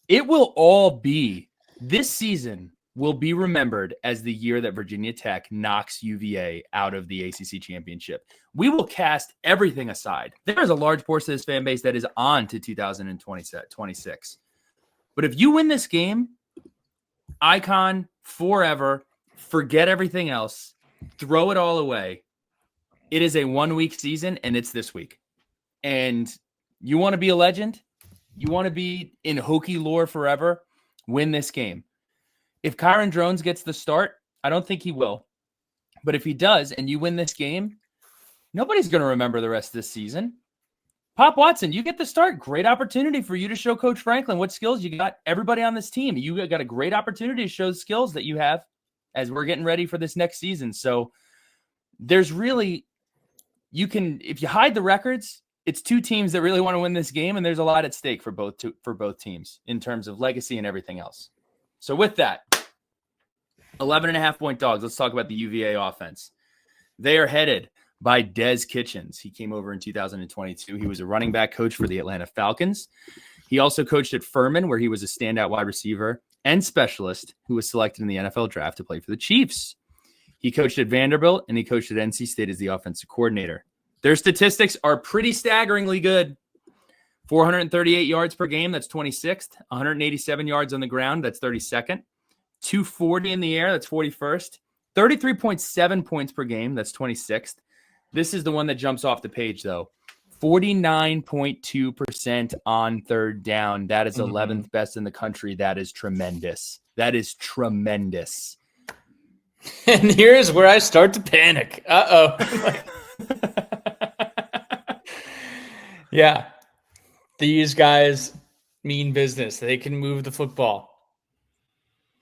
it will all be, this season will be remembered as the year that Virginia Tech knocks UVA out of the ACC championship. We will cast everything aside. There is a large portion of this fan base that is on to 2026. But if you win this game, icon forever, forget everything else, throw it all away. It is a 1-week season, and it's this week. And you want to be a legend? You want to be in Hokie lore forever? Win this game. If Kyron Drones gets the start, I don't think he will. But if he does, and you win this game, nobody's going to remember the rest of this season. Pop Watson, you get the start. Great opportunity for you to show Coach Franklin what skills you got. Everybody on this team, you got a great opportunity to show skills that you have as we're getting ready for this next season. So there's really, if you hide the records, it's two teams that really want to win this game, and there's a lot at stake for both teams in terms of legacy and everything else. So with that, 11.5-point dogs. Let's talk about the UVA offense. They are headed by Des Kitchens. He came over in 2022. He was a running back coach for the Atlanta Falcons. He also coached at Furman, where he was a standout wide receiver and specialist who was selected in the NFL draft to play for the Chiefs. He coached at Vanderbilt, and he coached at NC State as the offensive coordinator. Their statistics are pretty staggeringly good. 438 yards per game, that's 26th. 187 yards on the ground, that's 32nd. 240 in the air, that's 41st. 33.7 points per game, that's 26th. This is the one that jumps off the page, though. 49.2% on third down. That is 11th best in the country. That is tremendous. That is tremendous. And here's where I start to panic. Uh-oh. Yeah. These guys mean business. They can move the football.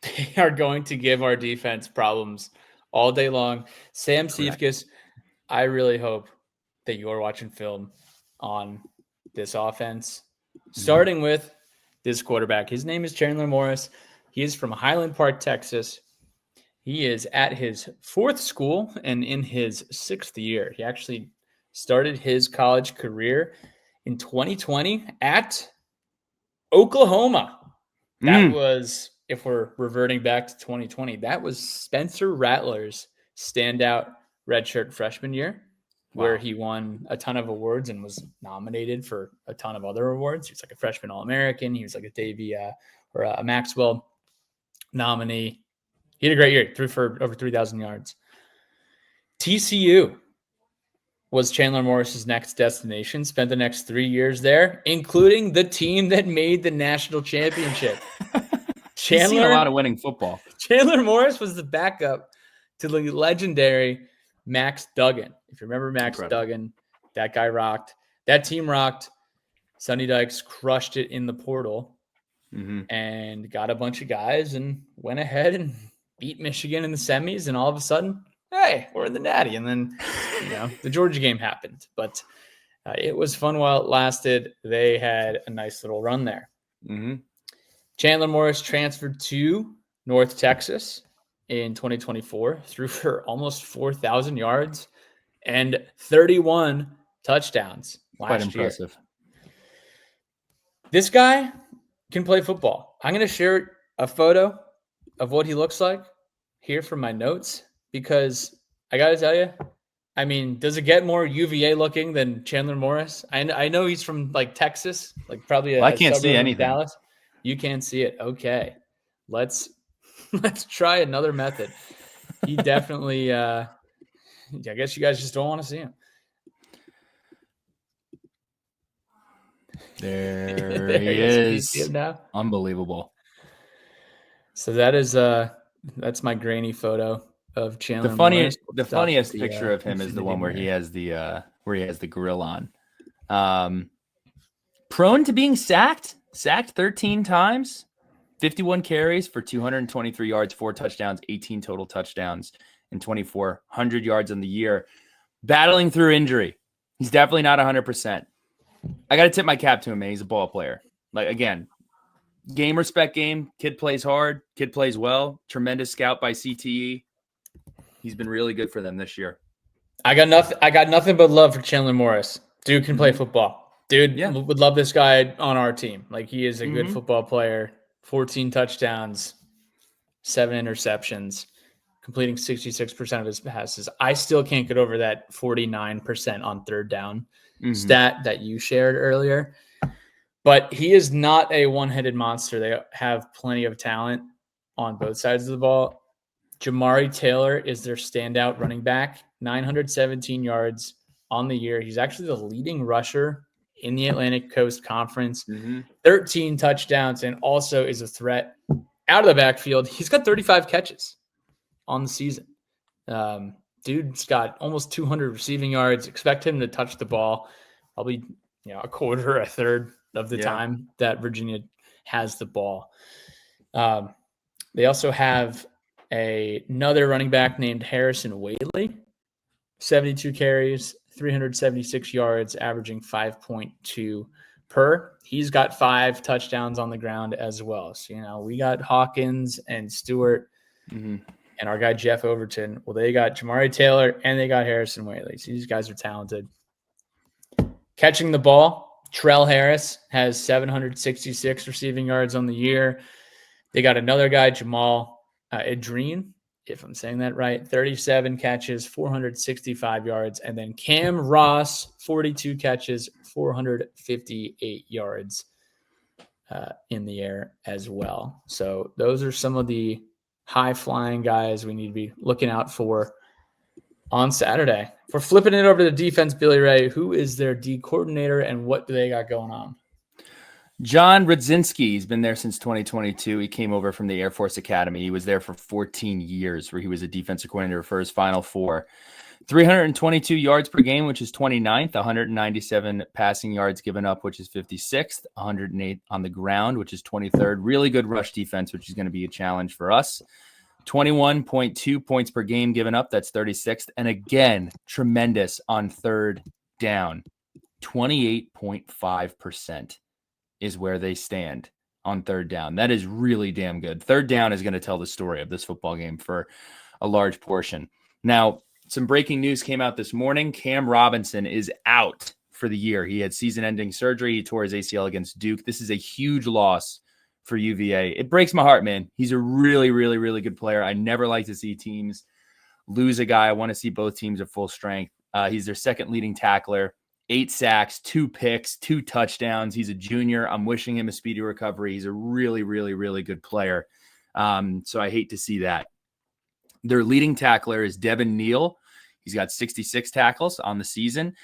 They are going to give our defense problems all day long. Sam Seifkes, I really hope that you are watching film on this offense, starting with this quarterback. His name is Chandler Morris. He is from Highland Park, Texas. He is at his 4th school and in his 6th year. He actually started his college career in 2020 at Oklahoma. That was, if we're reverting back to 2020, that was Spencer Rattler's standout redshirt freshman year, where he won a ton of awards and was nominated for a ton of other awards. He was like a freshman All-American. He was like a Davey or a Maxwell nominee. He had a great year. He threw for over 3,000 yards. TCU was Chandler Morris's next destination. Spent the next 3 years there, including the team that made the national championship. He's seen a lot of winning football. Chandler Morris was the backup to the legendary Max Duggan. If you remember Max Duggan, that guy rocked. That team rocked. Sonny Dykes crushed it in the portal and got a bunch of guys and went ahead and beat Michigan in the semis. And all of a sudden, hey, we're in the natty. And then, the Georgia game happened. But it was fun while it lasted. They had a nice little run there. Chandler Morris transferred to North Texas in 2024, threw for almost 4,000 yards and 31 touchdowns last Quite impressive. year. This guy can play football. I'm going to share a photo of what he looks like here from my notes, because I got to tell you, I mean, does it get more UVA looking than Chandler Morris? I know he's from like Texas, like probably I can't see anything. Dallas. You can't see it. Okay. Let's try another method. He definitely I guess you guys just don't want to see him. There he is. See him now? Unbelievable. So that is that's my grainy photo of Chandler. The funniest picture of him is the one where he has the grill on. Prone to being sacked 13 times, 51 carries for 223 yards, 4 touchdowns, 18 total touchdowns, and 2,400 yards on the year. Battling through injury. He's definitely not 100%. I got to tip my cap to him, man. He's a ball player. Like, again, game respect game. Kid plays hard. Kid plays well. Tremendous scout by CTE. He's been really good for them this year. I got nothing but love for Chandler Morris. Dude can play football. Dude would love this guy on our team. Like, he is a good football player. 14 touchdowns, 7 interceptions, completing 66% of his passes. I still can't get over that 49% on third down stat that you shared earlier. But he is not a one-headed monster. They have plenty of talent on both sides of the ball. Jamari Taylor is their standout running back, 917 yards on the year. He's actually the leading rusher in the Atlantic Coast Conference, 13 touchdowns, and also is a threat out of the backfield. He's got 35 catches on the season. Dude's got almost 200 receiving yards. Expect him to touch the ball probably a quarter, a third of the time that Virginia has the ball. They also have another running back named Harrison Whaley, 72 carries, 376 yards, averaging 5.2 per. He's got 5 touchdowns on the ground as well. So, we got Hawkins and Stewart and our guy Jeff Overton. Well, they got Jamari Taylor and they got Harrison Whaley. So these guys are talented. Catching the ball, Trell Harris has 766 receiving yards on the year. They got another guy, Jamal Adrien, if I'm saying that right, 37 catches, 465 yards. And then Cam Ross, 42 catches, 458 yards in the air as well. So those are some of the high-flying guys we need to be looking out for on Saturday. If we're flipping it over to the defense, Billy Ray, who is their D coordinator and what do they got going on? John Rudzinski. He's been there since 2022. He came over from the Air Force Academy. He was there for 14 years, where he was a defensive coordinator for his final 4. 322 yards per game, which is 29th, 197 passing yards given up, which is 56th, 108 on the ground, which is 23rd. Really good rush defense, which is going to be a challenge for us. 21.2 points per game given up, that's 36th. And again, tremendous on third down. 28.5% is where they stand on third down. That is really damn good. Third down is going to tell the story of this football game for a large portion. Now, some breaking news came out this morning. Cam Robinson is out for the year. He had season-ending surgery. He tore his ACL against Duke. This is a huge loss for UVA. It breaks my heart, man. He's a really, really, really good player. I never like to see teams lose a guy. I want to see both teams at full strength. He's their second leading tackler. 8 sacks, 2 picks, 2 touchdowns. He's a junior. I'm wishing him a speedy recovery. He's a really, really, really good player. So I hate to see that. Their leading tackler is Devin Neal. He's got 66 tackles on the season.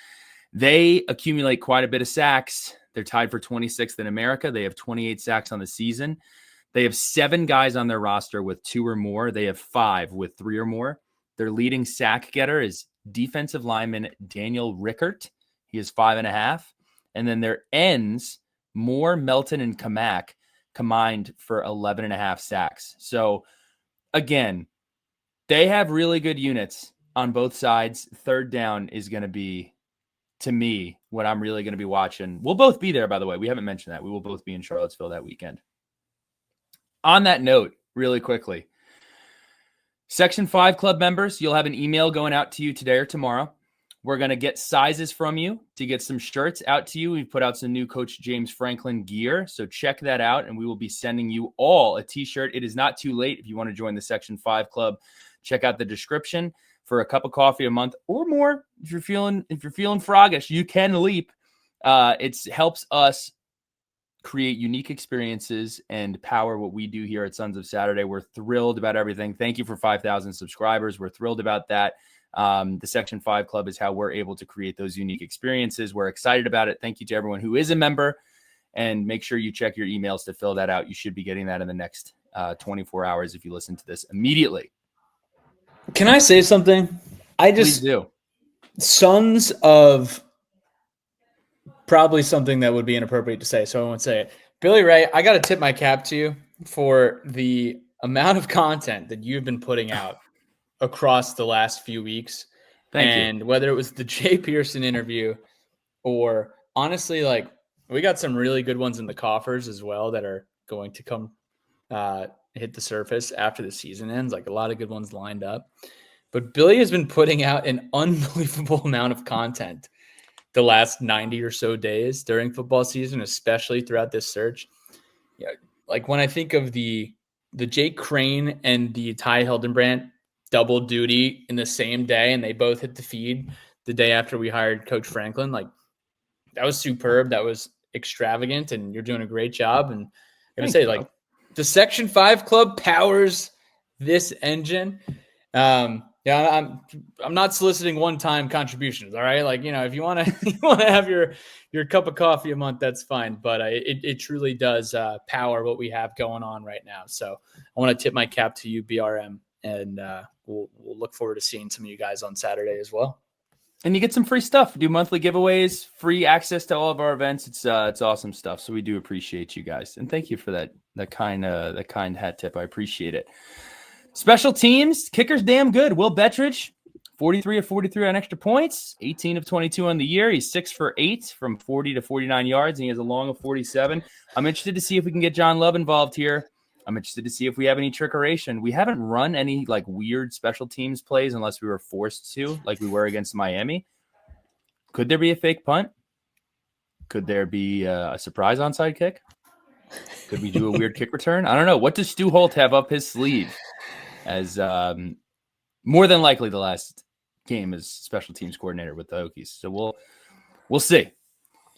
They accumulate quite a bit of sacks. They're tied for 26th in America. They have 28 sacks on the season. They have 7 guys on their roster with 2 or more. They have 5 with 3 or more. Their leading sack getter is defensive lineman Daniel Rickert. He is 5.5. And then their ends, Moore, Melton, and Kamak, combined for 11.5 sacks. So again, they have really good units on both sides. Third down is going to be, to me, what I'm really going to be watching. We'll both be there, by the way. We haven't mentioned that. We will both be in Charlottesville that weekend. On that note, really quickly, Section 5 club members, you'll have an email going out to you today or tomorrow. We're going to get sizes from you to get some shirts out to you. We've put out some new Coach James Franklin gear, so check that out, and we will be sending you all a t-shirt. It is not too late if you want to join the Section 5 club. Check out the description. For a cup of coffee a month or more, if you're feeling froggish, you can leap. It helps us create unique experiences and power what we do here at Sons of Saturday. We're thrilled about everything. Thank you for 5,000 subscribers. We're thrilled about that. The Section 5 Club is how we're able to create those unique experiences. We're excited about it. Thank you to everyone who is a member. And make sure you check your emails to fill that out. You should be getting that in the next 24 hours if you listen to this immediately. Can I say something? Please do. Sons of probably something that would be inappropriate to say, so I won't say it. Billy Ray, I got to tip my cap to you for the amount of content that you've been putting out across the last few weeks. Thank you. And whether it was the Jay Pearson interview or honestly, like, we got some really good ones in the coffers as well that are going to come hit the surface after the season ends. Like, a lot of good ones lined up. but Billy has been putting out an unbelievable amount of content the last 90 or so days during football season, especially throughout this search. Yeah, like when I think of the Jake Crane and the Ty Hildenbrandt double duty in the same day, and they both hit the feed the day after we hired Coach Franklin, like that was superb. That was extravagant, and you're doing a great job. And I'm going to say, like, the Section 5 Club powers this engine. Yeah, I'm not soliciting one-time contributions. All right, like, if you want to have your cup of coffee a month, that's fine. But it truly does power what we have going on right now. So I want to tip my cap to you, BRM, and we'll look forward to seeing some of you guys on Saturday as well. And you get some free stuff. Do monthly giveaways, free access to all of our events. It's awesome stuff. So we do appreciate you guys, and thank you for that kind hat tip. I appreciate it. Special teams, kicker's damn good. Will Bettridge, 43 of 43 on extra points, 18 of 22 on the year. He's 6 for 8 from 40 to 49 yards, and he has a long of 47. I'm interested to see if we can get John Love involved here. I'm interested to see if we have any trickeration. We haven't run any like weird special teams plays unless we were forced to, like we were against Miami. Could there be a fake punt? Could there be a surprise onside kick? Could we do a weird kick return? I don't know. What does Stu Holt have up his sleeve as more than likely the last game as special teams coordinator with the Hokies? So we'll see.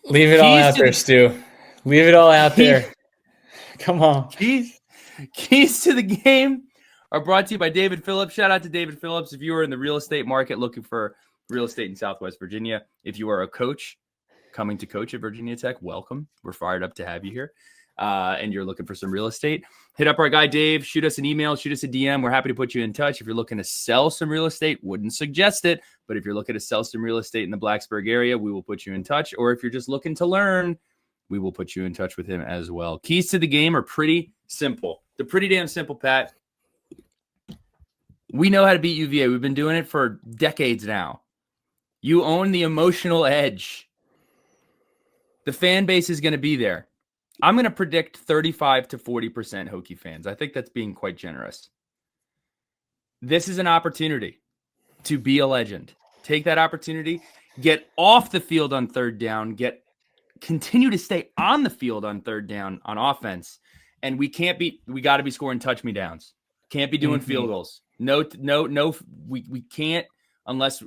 Leave it all out there, Stu. Leave it all out there. Come on. Keys to the game are brought to you by David Phillips. Shout out to David Phillips. If you are in the real estate market looking for real estate in Southwest Virginia, if you are a coach coming to coach at Virginia Tech, welcome. We're fired up to have you here. And you're looking for some real estate, hit up our guy Dave, shoot us an email, shoot us a DM. We're happy to put you in touch. If you're looking to sell some real estate, wouldn't suggest it, but if you're looking to sell some real estate in the Blacksburg area, we will put you in touch. Or if you're just looking to learn, we will put you in touch with him as well. Keys to the game are pretty simple. They're pretty damn simple, Pat. We know how to beat UVA. We've been doing it for decades now. You own the emotional edge. The fan base is going to be there. I'm going to predict 35 to 40% Hokie fans. I think that's being quite generous. This is an opportunity to be a legend. Take that opportunity, get off the field on third down, continue to stay on the field on third down on offense. And we got to be scoring touch me downs. Can't be doing field goals. No, we can't unless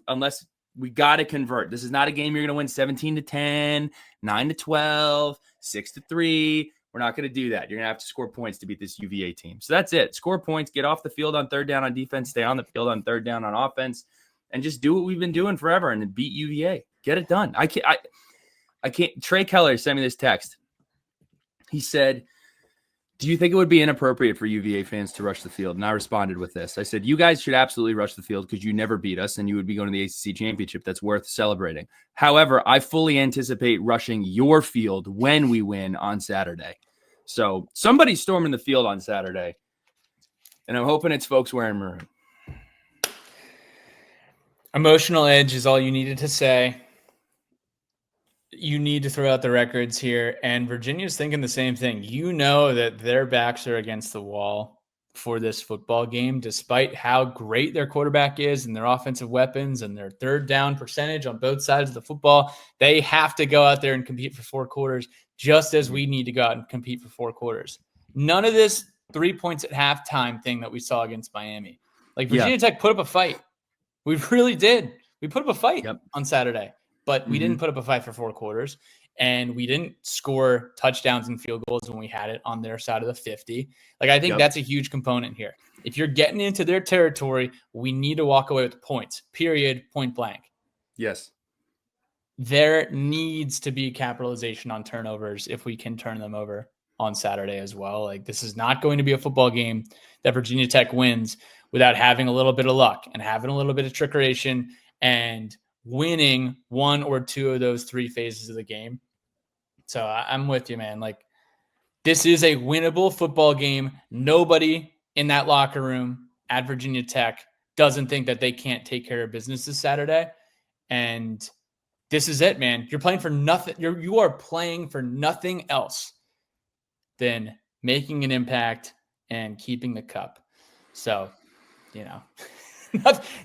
we got to convert. This is not a game you're going to win 17 to 10, 9 to 12, 6 to 3. We're not going to do that. You're going to have to score points to beat this UVA team. So that's it. Score points, get off the field on third down on defense, stay on the field on third down on offense, and just do what we've been doing forever and beat UVA. Get it done. I can't. Trey Keller sent me this text. He said, do you think it would be inappropriate for UVA fans to rush the field? And I responded with this. I said, you guys should absolutely rush the field because you never beat us and you would be going to the ACC championship. That's worth celebrating. However, I fully anticipate rushing your field when we win on Saturday. So somebody's storming the field on Saturday, and I'm hoping it's folks wearing maroon. Emotional edge is all you needed to say. You need to throw out the records here, and Virginia's thinking the same thing. You know that their backs are against the wall for this football game, despite how great their quarterback is and their offensive weapons and their third down percentage on both sides of the football. They have to go out there and compete for 4 quarters, just as we need to go out and compete for 4 quarters. None of this 3 points at halftime thing that we saw against Miami. Like Virginia Tech put up a fight. We really did. We put up a fight on Saturday. But we didn't put up a fight for 4 quarters, and we didn't score touchdowns and field goals when we had it on their side of the 50. Like, I think that's a huge component here. If you're getting into their territory, we need to walk away with points, period, point blank. Yes. There needs to be capitalization on turnovers if we can turn them over on Saturday as well. Like, this is not going to be a football game that Virginia Tech wins without having a little bit of luck and having a little bit of trickeration and winning 1 or 2 of those 3 phases of the game. So I'm with you, man. Like, this is a winnable football game. Nobody in that locker room at Virginia Tech doesn't think that they can't take care of business this Saturday. And this is it, man. You're playing for nothing. You are playing for nothing else than making an impact and keeping the cup. So,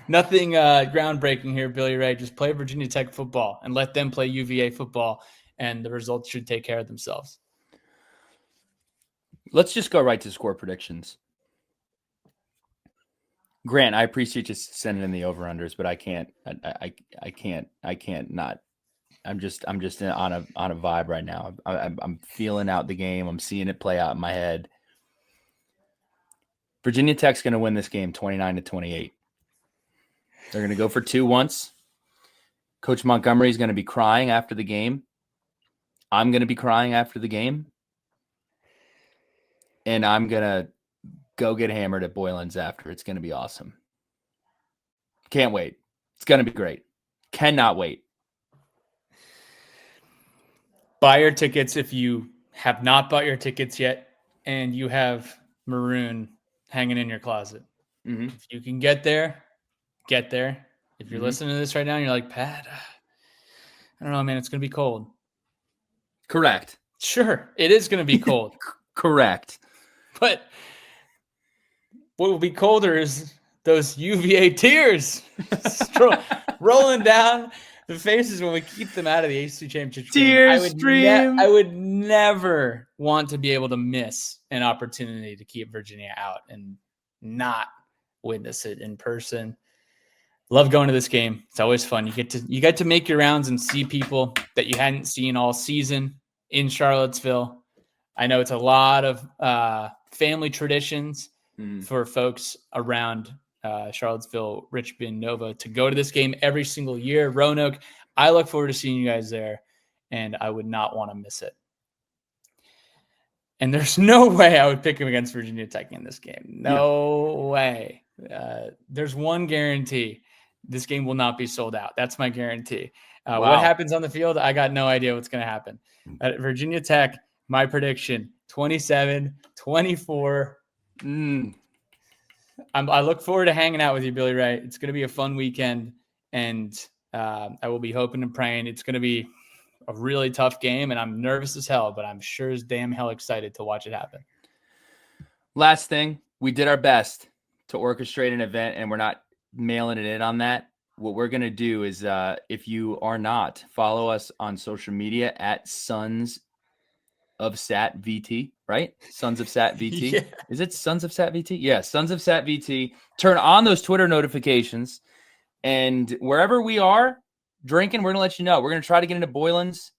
Nothing groundbreaking here, Billy Ray. Just play Virginia Tech football and let them play UVA football, and the results should take care of themselves. Let's just go right to score predictions. Grant, I appreciate you sending in the over-unders, but I can't not. I'm just on a vibe right now. I'm feeling out the game. I'm seeing it play out in my head. Virginia Tech's going to win this game 29-28. They're going to go for 2 once. Coach Montgomery is going to be crying after the game. I'm going to be crying after the game. And I'm going to go get hammered at Boylan's after. It's going to be awesome. Can't wait. It's going to be great. Cannot wait. Buy your tickets if you have not bought your tickets yet and you have maroon hanging in your closet. Mm-hmm. If you can get there, get there. If you're listening to this right now and you're like, Pat, I don't know, man, it's going to be cold. Correct. Sure, it is going to be cold. Correct. But what will be colder is those UVA tears rolling down the faces when we keep them out of the ACC championship. Tears stream. I would never want to be able to miss an opportunity to keep Virginia out and not witness it in person. Love going to this game. It's always fun. You get to make your rounds and see people that you hadn't seen all season in Charlottesville. I know it's a lot of family traditions for folks around Charlottesville, Richmond, Nova to go to this game every single year. Roanoke, I look forward to seeing you guys there, and I would not want to miss it. And there's no way I would pick him against Virginia Tech in this game. No way. There's one guarantee. This game will not be sold out. That's my guarantee. Wow. What happens on the field, I got no idea what's going to happen. At Virginia Tech, my prediction, 27-24. I look forward to hanging out with you, Billy Ray. It's going to be a fun weekend, and I will be hoping and praying it's going to be a really tough game, and I'm nervous as hell, but I'm sure as damn hell excited to watch it happen. Last thing, we did our best to orchestrate an event, and we're not mailing it in on that. What we're going to do is, if you are not, follow us on social media at Sons of Sat VT, right? Sons of Sat VT. Yeah. Is it Sons of Sat VT? Yeah, Sons of Sat VT. Turn on those Twitter notifications, and wherever we are drinking, we're going to let you know. We're going to try to get into Boylan's.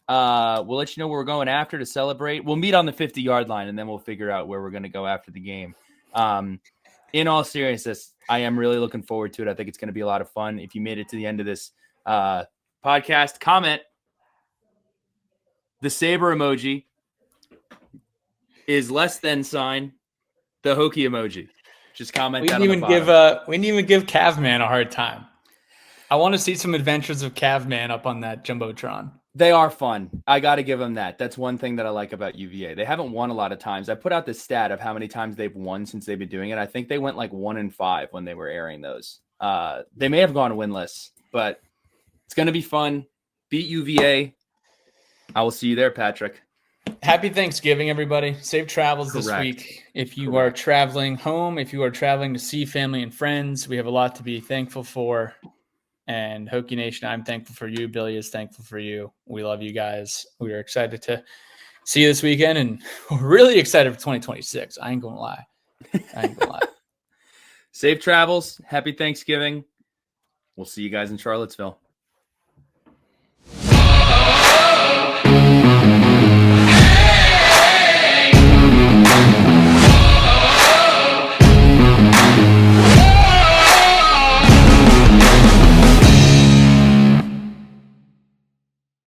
We'll let you know where we're going after to celebrate. We'll meet on the 50-yard line, and then we'll figure out where we're going to go after the game. In all seriousness, I am really looking forward to it. I think it's going to be a lot of fun. If you made it to the end of this podcast, comment. The saber emoji is less than sign the Hokie emoji. Just comment that on the bottom. We didn't even give Cavman a hard time. I want to see some adventures of Cavman up on that Jumbotron. They are fun. I got to give them that. That's one thing that I like about UVA. They haven't won a lot of times. I put out this stat of how many times they've won since they've been doing it. I think they went like 1-5 when they were airing those. They may have gone winless, but it's going to be fun. Beat UVA. I will see you there, Patrick. Happy Thanksgiving, everybody. Safe travels this week. If you are traveling home, if you are traveling to see family and friends, we have a lot to be thankful for. And Hokie Nation, I'm thankful for you. Billy is thankful for you. We love you guys. We are excited to see you this weekend, and we're really excited for 2026. I ain't going to lie. Safe travels. Happy Thanksgiving. We'll see you guys in Charlottesville.